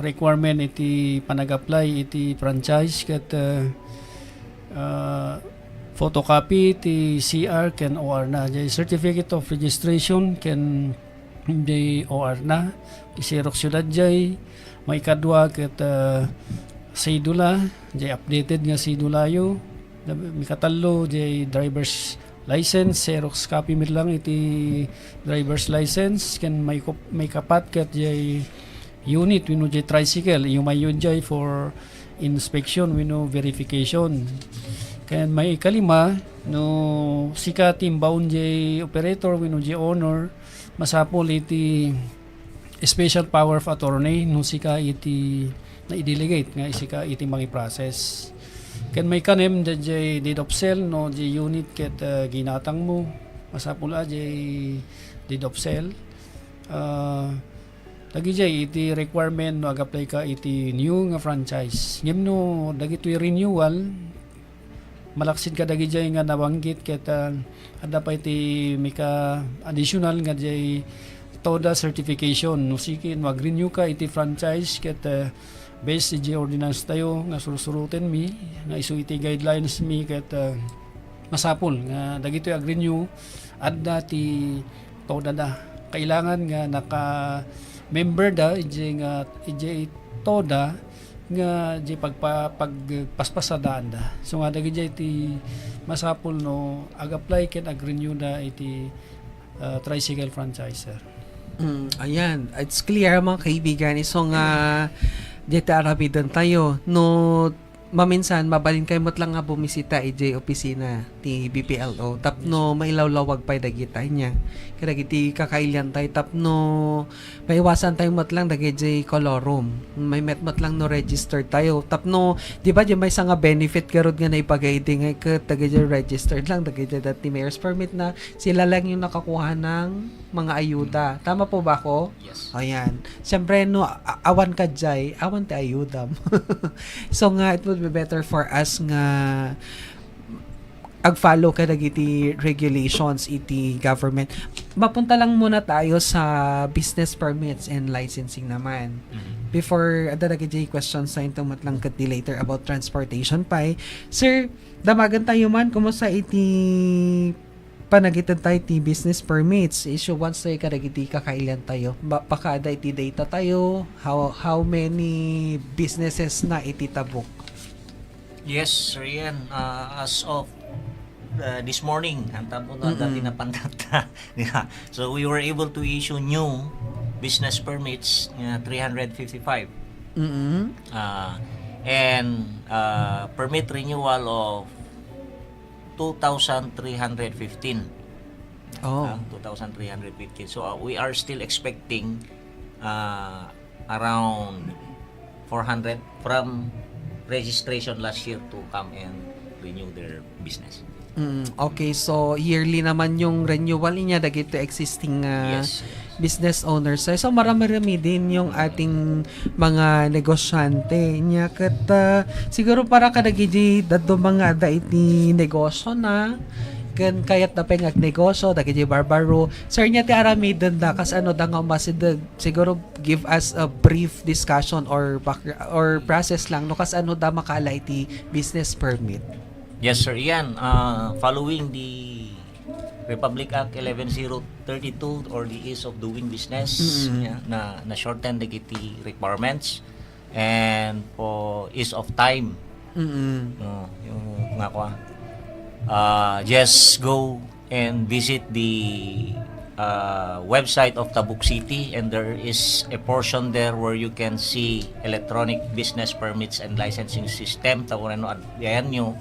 requirement iti panag-apply iti franchise ket photocopy ti CR ken OR na. Jay certificate of registration ken jay OR na. Xerox syudad jay may kadwa ket sidula jay updated nga sidula yo. May katalo jay driver's license, Xerox copy mir lang iti driver's license ken may kapat ket jay unit wino jay tricycle yung may yun jay for inspection wino verification. Ken may kalima no sika timbaon jay operator wino jay owner masapol iti special power of attorney no sika iti na i-delegate nga isika iti mangi process. Ken may kanem jay deed of sale no jay unit ket ginatang mo masapol jay deed of sale. Dagi jay iti requirement no ag-apply ka iti new nga franchise. Ngem no dagitoy renewal malaksid ka dagi jay nga nabanggit ket ada pa iti mika additional nga jay TODA certification no sikin mag-renew ka iti franchise ket based jay ordinance tayo nga sursuruten mi nga isu iti guidelines mi ket masapol nga dagitoy ag-renew adda ti TODA da kailangan nga naka member da ije toda nga di pagpaspasadaan da. So nga dagi iti masapul no ag-apply ken ag-renew da iti tricycle franchiser. Ayan, it's clear mga kaibigan. So nga dito arabidan tayo no maminsan mabalin kayo mo't lang nga bumisita ije opisina ti BPLO tapno mailawlawag pay dagita niya kadagiti kakailyan tayo tapno maiwasan tayo mo't lang dagiti kolorum may met mo't lang no register tayo tapno di ba di may nga benefit karod nga naipagaidi nga dagiti registered lang dagiti dati mayor's permit na sila lang yung nakakuha ng mga ayuda. Tama po ba ako? Yes. Ayan. Siyempre, no, awan ka jay, awan ti ayuda mo. So nga, it would be better for us nga ag-follow ka dagiti regulations iti government. Mapunta lang muna tayo sa business permits and licensing naman. Before ada dagiti questions sa intumat lang kati later about transportation pay. Sir, damagan tayo man kumusta iti panagitan tayo ti business permits issue once tayo kadagiti kakailan tayo pakada iti data tayo how many businesses na iti tabuk. Yes, sir, yan. As of this morning, ang tabo na dati na pandata. So, we were able to issue new business permits, 355. And permit renewal of 2,315. 2,315. So, we are still expecting around 400 from registration last year to come and renew their business. Okay, so yearly naman yung renewal niya dagito existing Yes. business owners. So marami-rami din yung ating mga negosyante niya kat siguro para kadagiti dadto mga da iti negosyo na kan kayat na pengag negosyo dagiti barbaro. Sir niya ti aramidan da kas ano da nga masid siguro give us a brief discussion or process lang no kas ano da makala iti business permit. Yes, sir. Yan, following the Republic Act 11032 or the ease of doing business, na shorten the kiti requirements and for ease of time. Yung nga ko, just go and visit the website of Tabuk City, and there is a portion there where you can see electronic business permits and licensing system. Tawaran no, yan nyo.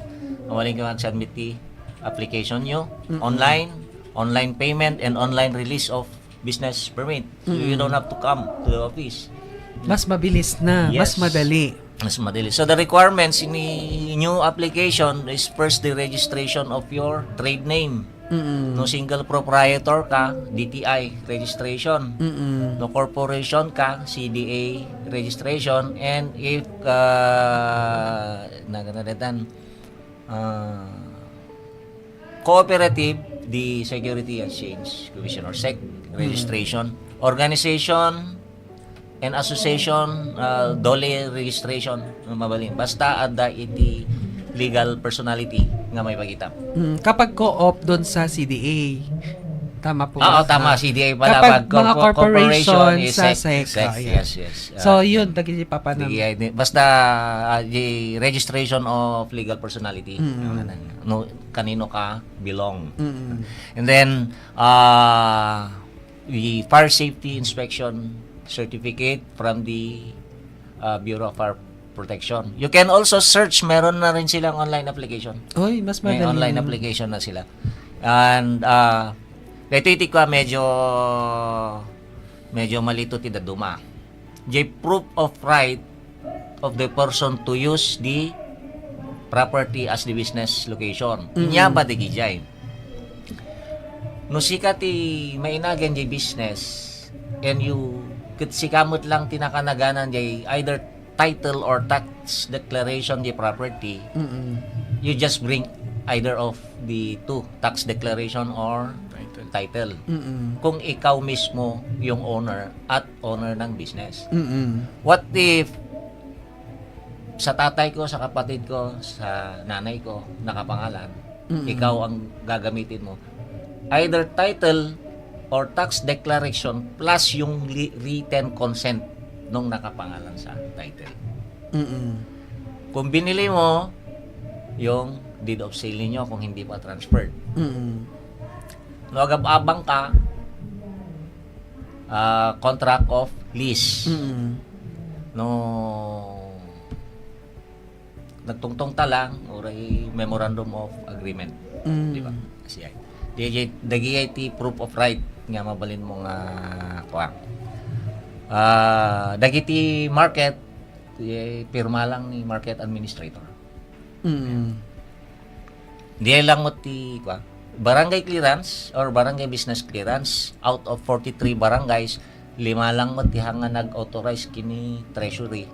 Mawaling ka mag-submit the application nyo, online payment, and online release of business permit. So you don't have to come to the office. Mas mabilis na, mas Yes. madali. Mas madali. So the requirements in the new application is first the registration of your trade name. No single proprietor ka, DTI registration. No corporation ka, CDA registration. And if cooperative, the Security Exchange Commission or SEC registration. Organization and association, DOLE registration, mabalin. Basta ada iti legal personality nga may pagita. Kapag co-op doon sa CDA, tama po. Oo, tama. CDA pala. Kapag mga corporation is sa SEC. SEC. Yes. So, yun, dagiti papanam. Basta the registration of legal personality. No, kanino ka belong. And then, the fire safety inspection certificate from the Bureau of Fire Protection. You can also search, meron na rin silang online application. Oy, mas May madali. online application na sila. And dito iti ko medyo malito ti daduma. Jay proof of right of the person to use the property as the business location. Inya ba di gijay? No sika ti mainagan jay business and you sikamot lang tinakanaganan jay either title or tax declaration the property, you just bring either of the two, tax declaration or title. Kung ikaw mismo yung owner at owner ng business. What if sa tatay ko, sa kapatid ko, sa nanay ko nakapangalan, ikaw ang gagamitin mo, either title or tax declaration plus yung written consent nung nakapangalan sa title. Kung binili mo yung deed of sale ninyo kung hindi pa transferred. No, agab-abang ka, contract of lease. No, nagtungtong ta lang or a memorandum of agreement. Di ba? Kasi ay. Dagiti proof of right nga mabalin mo nga kuang. Dagiti market pirma lang ni market administrator. Di lang mo ti barangay clearance or barangay business clearance out of 43 barangays, 5 lang mo ti hanga nag-authorize kini treasury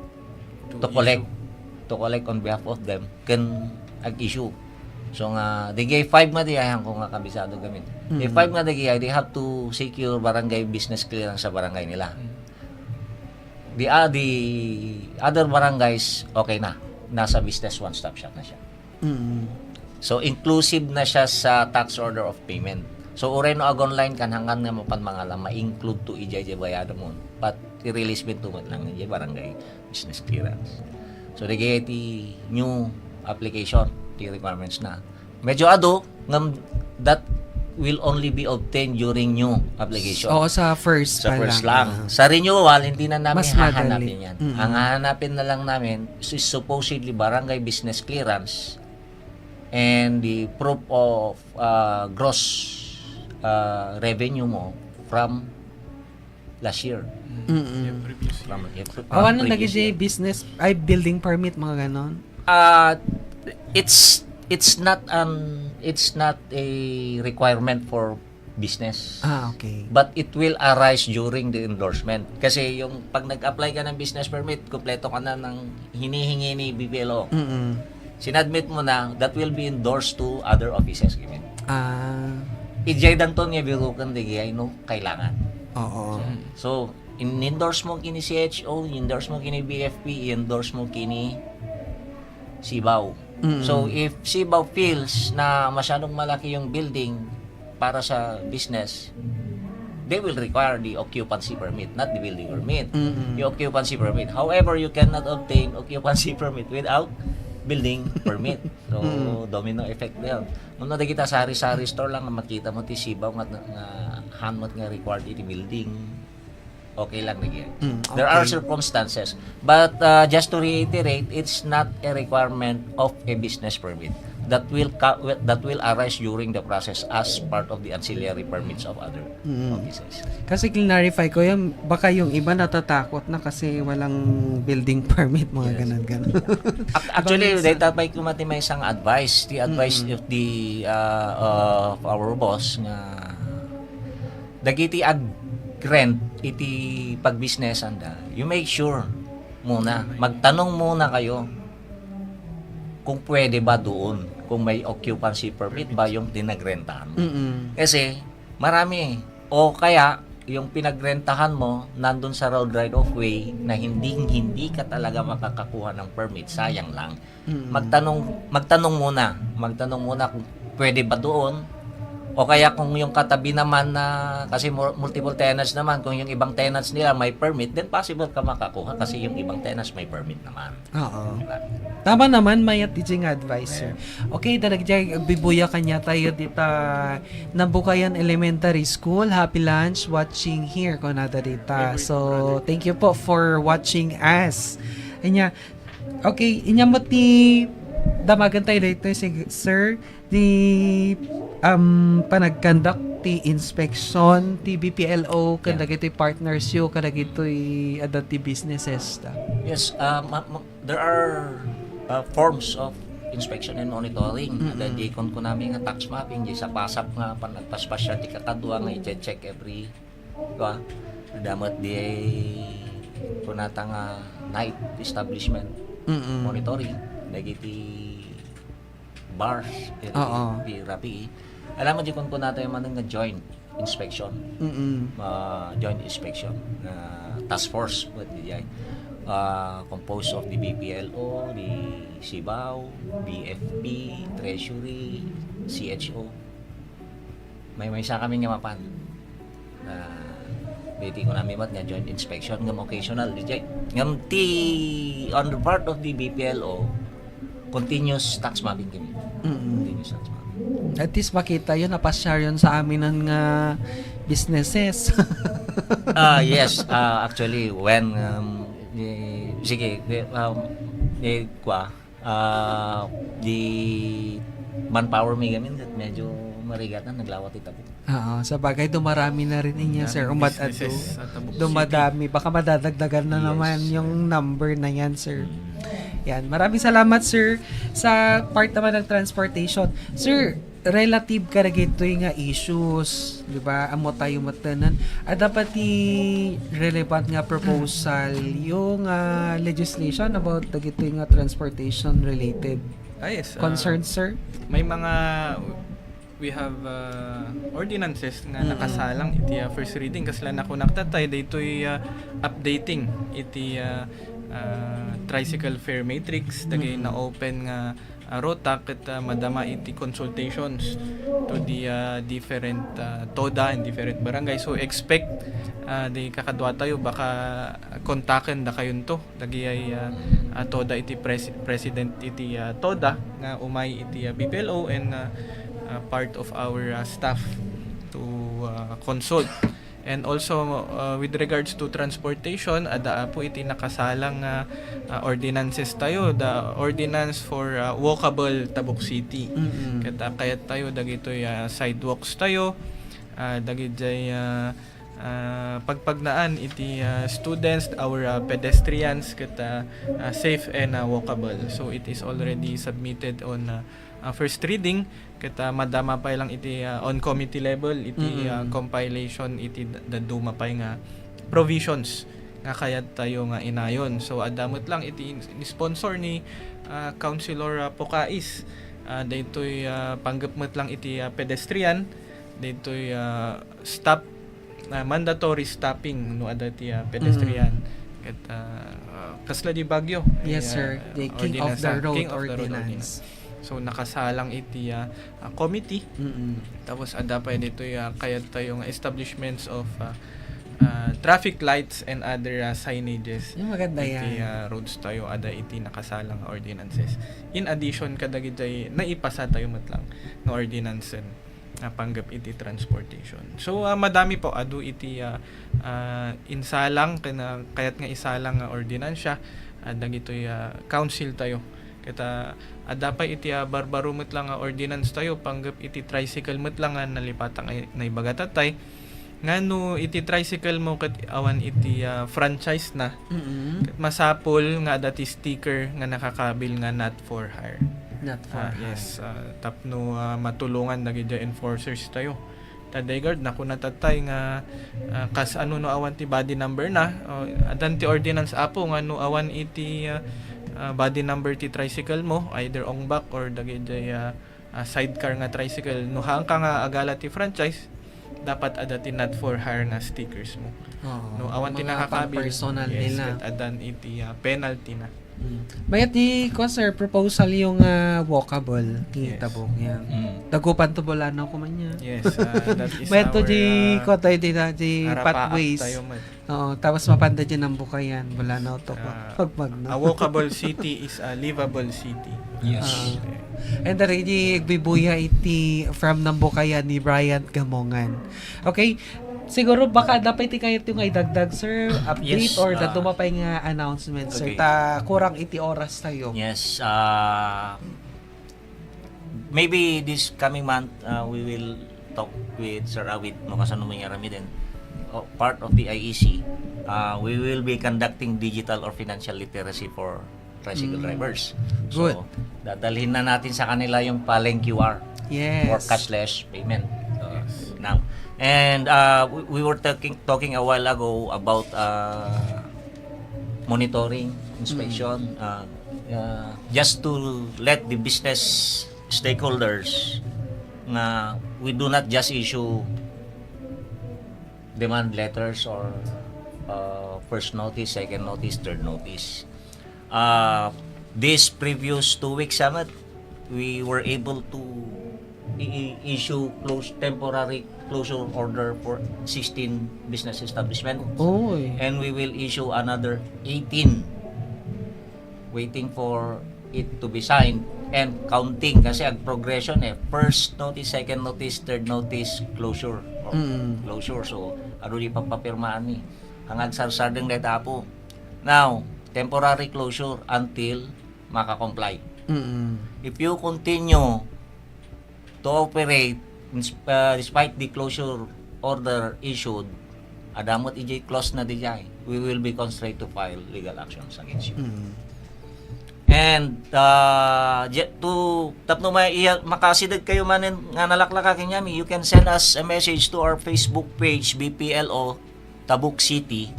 to collect on behalf of them can ag-issue. So nga digay 5 nga diyan ko nga kabisado gamit. If 5 nga digay, they have to secure barangay business clearance sa barangay nila. The other barangays okay na. Nasa business one-stop shop na siya. So inclusive na siya sa tax order of payment. So uray no ag online kan hanggan nga mapan mga ma-include to ijay bayado mo. But i-release bin tumot lang ijay barangay business clearance. So digay ti new application, ti requirements na. Medyo ado ngam that will only be obtained during new application. Oo, sa first Sa pa first lang. lang. Sa renewal, hindi na namin Mas madali. hahanapin yan. Ang hahanapin na lang namin is supposedly barangay business clearance and the proof of gross revenue mo from last year. From Ano previous naging year. business, ay building permit, mga ganon? It's not a requirement for business. Okay. But it will arise during the endorsement. Kasi yung pag nag-apply ka ng business permit, kumpleto ka na ng hinihingi ni BPLO. Sinadmit mo na, that will be endorsed to other offices. Ijay danton nga birukan digay no kailangan. Oo. So, in-endorse mo kini CHO, in-endorse mo kini BFP, in-endorse mo kini Sibaw. So, if Sibaw feels na masyadong malaki yung building para sa business, they will require the occupancy permit, not the building permit. The occupancy permit. However, you cannot obtain occupancy permit without building permit. So, domino effect na yun. Muna na kita sari-sari store lang na makita mo ti Sibaw nga hanmot nga required iti building. Okay lang nagyan. There are circumstances. But just to reiterate, it's not a requirement of a business permit. That will arise during the process as part of the ancillary permits of other offices. Kasi clarify ko yan, baka yung iba natatakot na kasi walang building permit, mga ganon. Actually, data by kumati may isang advice. The advice of the of our boss nga dagiti rent iti pag-business anda, you make sure muna, magtanong muna kayo kung pwede ba doon, kung may occupancy permit ba yung pinagrentahan mo. Kasi marami, o kaya yung pinagrentahan mo nandun sa road right of way na hindi ka talaga makakakuha ng permit, sayang lang. Magtanong muna kung pwede ba doon. O kaya kung yung katabi naman na, kasi multiple tenants naman, kung yung ibang tenants nila may permit, then possible ka makakuha kasi yung ibang tenants may permit naman. Oo. Diba? Tama naman, mayat teaching advisor. Okay, dalagjay, agbibuya kanya tayo dita Nabukayan Elementary School. Happy lunch watching here ko na dita. So, thank you po for watching us. Inya, okay, inya mo ti damagan tayo dito, sir, di panagkandak ti inspection ti BPLO kandag ito'y partners yo kandag ito'y adati businesses ta. Yes, there are forms of inspection and monitoring. Ada di kon ko namin nga tax mapping di sa pasap nga panagpaspasya ti kakadwa nga i-check every damat di kunata nga night establishment monitoring dagiti bars di rapi. Alam mo di kon nato yung manang nga joint inspection. Joint inspection task force what di composed of the BPLO, the Sibaw, BFP, Treasury, CHO. May isa kami nga mapan. Beti ko namin mat nga joint inspection ngam occasional DJ ngam ti on the part of the BPLO continuous tax mapping kami. Continuous tax mapping. At least makita yun, napasyar yun sa amin ng businesses. Yes, actually when sige the manpower may gamin medyo marigatan naglawat ita po. Oo, sa bagay dumarami na rin niya, sir. Umat-ato. Businesses sa Tabuk City. Dumadami. Baka madadagdagan na Yes. naman yung number na yan, sir. Yan. Maraming salamat, sir, sa part naman ng transportation. Sir, relative ka na gito yung issues, di ba? Amo tayo matanan. At dapat relevant nga proposal yung legislation about the gito yung transportation related Yes. concerns, sir? May mga we have ordinances nga nakasalang iti first reading kasla na kunaktatay daytoy updating iti tricycle fare matrix dagay na open nga rota ket madama iti consultations to the different TODA and different barangay. So expect di kakadwa tayo baka kontaken da kayon to dagay TODA iti president iti TODA nga umay iti BPLO and part of our staff to consult. And also with regards to transportation, ada po iti nakasalang ordinances tayo, the ordinance for walkable Tabuk City. Kaya tayo dagitoy sidewalks tayo, dagitoy pagpagnaan iti students, our pedestrians kata safe and walkable. So it is already submitted on first reading kata madama pa lang iti on committee level iti compilation iti daduma pa nga provisions nga kayat tayo nga inayon. So adamot lang iti sponsor ni Councilor Pokais daytoy panggapmet lang iti pedestrian daytoy stop mandatory stopping no ada ti pedestrian ket kasla di Bagyo. Yes, sir. The King of the Road King of the Road Ordinance. So nakasalang iti committee. Tapos ada pa dito kaya tayong establishments of traffic lights and other signages. Yung maganda Iti yan. roads tayo ada iti nakasalang ordinances. In addition kadagitoy naipasa tayo matlang ng ordinance panggap iti transportation. So madami po adu iti insalang kayat nga isalang nga ordinansya dagitoy council tayo. Kita adapay iti barbaro met lang nga ordinance tayo panggap iti tricycle met lang nga nalipatang naibagatatay ngano iti tricycle mo ket awan iti franchise na ket masapol nga dati sticker nga nakakabil nga not for hire. Not for Yes, tapno matulungan dagiti enforcers tayo. Tadaygard na kunatatay nga kas ano no awan ti body number na adan ti ordinance apo nga no awan iti body number ti tricycle mo either ong back or dagiti sidecar nga tricycle no hang ka nga agala ti franchise dapat ada ti not for hire nga stickers mo. No awan ti nakakabil personal yes, nila. ket adan iti penalty na. Bayat di ko, sir, proposal yung walkable. Yes. Tabok yan. Dagupan to bolano ko man niya. Yes, that is Bayat to our di ko tayo di harapaak pathways. tayo man. Oo, tapos mapanda dyan ang bukayan. Bolano to ko. Pagmag A walkable city is a livable city. Yes. And dari di bibuya iti from Nambukayan ni Bryant Gamongan. Okay? Siguro baka dapat iti kayo yung idagdag, sir, update Yes, or datumapay nga announcement, sir. okay. Ta kurang iti oras tayo. Yes, maybe this coming month we will talk with Sir Awit Makasanumay Aramiden, part of the IEC. We will be conducting digital or financial literacy for tricycle drivers. Good. So, dadalhin na natin sa kanila yung paling QR Yes. for cashless payment. Now, and we were talking a while ago about monitoring, inspection, just to let the business stakeholders na we do not just issue demand letters or first notice, second notice, third notice. This previous 2 week summit, we were able to issue temporary closure order for 16 business establishment. Oy. And we will issue another 18 waiting for it to be signed and counting kasi ang progression first notice, second notice, third notice, closure or closure. So ano di papapirmaan ni hanggang sarsardeng data po. Now, temporary closure until maka-comply. If you continue to operate despite the closure order issued, adamot ijay close na dijay, we will be constrained to file legal actions against you. And to tapno makasideg kayo manen nga nalaklaka kanyami, you can send us a message to our Facebook page BPLO Tabuk City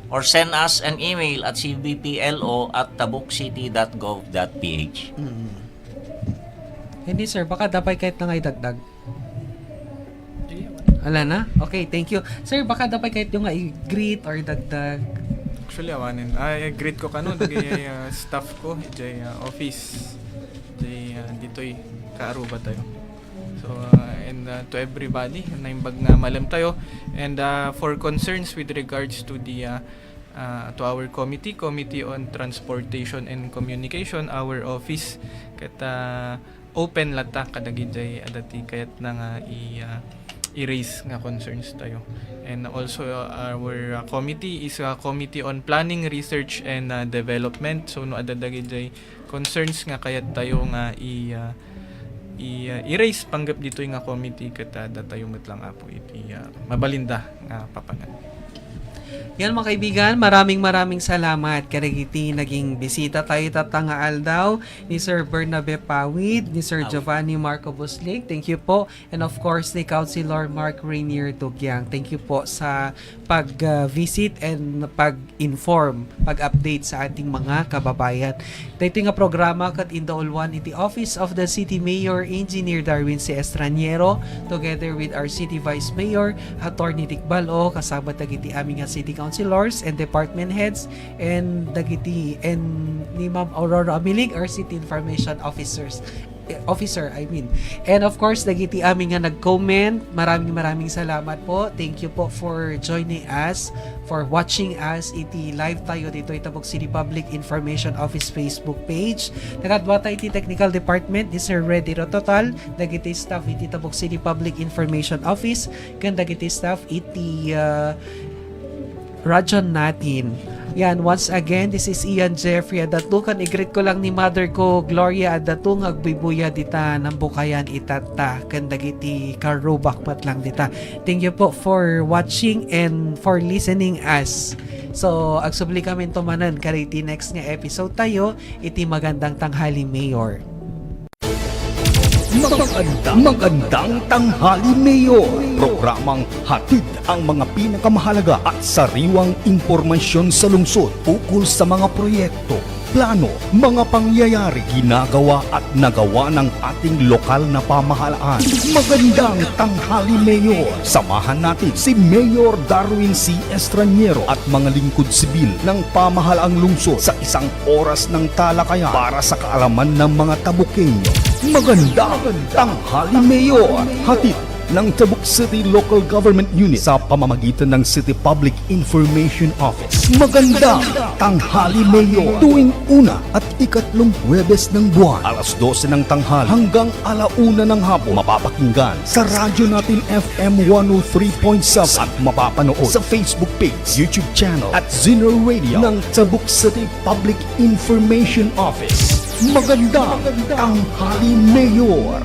or send us an email at cbplo@tabukcity.gov.ph. Hindi sir, baka dapat kahit na idagdag. Ala na? Okay, thank you. Sir, baka dapat kahit yung i-greet or dagdag. Actually, awanin. I greet ko kano dagay staff ko, jay office. Jay ditoy kaaruba tayo. So and to everybody, naimbag nga malam tayo, and for concerns with regards to the to our committee on transportation and communication, our office ket open lata kadagid jay adati kayat na nga i-raise nga concerns tayo. And also our committee is a committee on planning, research and development. So no adadagid jay concerns nga kayat tayo nga i-raise panggap dito nga committee ket tayo metlang apo iti mabalinda nga papangan. Yan mga kaibigan, maraming salamat. Karigiti naging bisita tayo tatangaal daw ni Sir Bernabe Pawid, ni Sir Giovanni Marco Buslig. Thank you po. And of course, ni Councilor Mark Rainier Dugyang. Thank you po sa pag-visit and pag-inform, pag-update sa ating mga kababayan. Dito nga programa kat indaulwan iti Office of the City Mayor Engineer Darwin C. Estraniero together with our City Vice Mayor Attorney Tikbalo, kasama dagiti aming nga City Councilors and Department Heads and dagiti and ni Ma'am Aurora Amilig, our City Information Officer. And of course, dagiti aming nga nag-comment. Maraming salamat po. Thank you po for joining us, for watching us. Iti live tayo dito Tabuk City Public Information Office Facebook page. Nakadwa tayo iti Technical Department ni Sir Reddy Rototal. Dagiti staff iti Tabuk City Public Information Office. Kan dagiti staff iti radyon natin. Yan, once again, this is Ian Jeffrey Adatu. Kan i-greet ko lang ni mother ko, Gloria Adatu, ngagbibuya dita ng bukayan itata. Kan dagiti karubak pat lang dita. Thank you po for watching and for listening us. So, agsubli kami tumanan kariti next nga episode tayo, iti Magandang Tanghali Mayor. Magandang Tanghali Mayor. Programang hatid ang mga pinakamahalaga at sariwang impormasyon sa lungsod ukol sa mga proyekto, plano, mga pangyayari ginagawa at nagawa ng ating lokal na pamahalaan. Magandang Tanghali Mayor. Samahan natin si Mayor Darwin C. Estraniero at mga lingkod sibil ng pamahalaang lungsod sa isang oras ng talakayan para sa kaalaman ng mga Tabukenyo. Magandang Tanghali Mayor. Hatid ng Tabuk City Local Government Unit sa pamamagitan ng City Public Information Office. Magandang Tanghali Mayor. Tuwing una at ikatlong Huwebes ng buwan, alas 12 ng tanghali hanggang alauna ng hapon, mapapakinggan sa radyo natin FM 103.7 at mapapanood sa Facebook page, YouTube channel at Ziner Radio ng Tabuk City Public Information Office. Magandang Tanghali Mayor.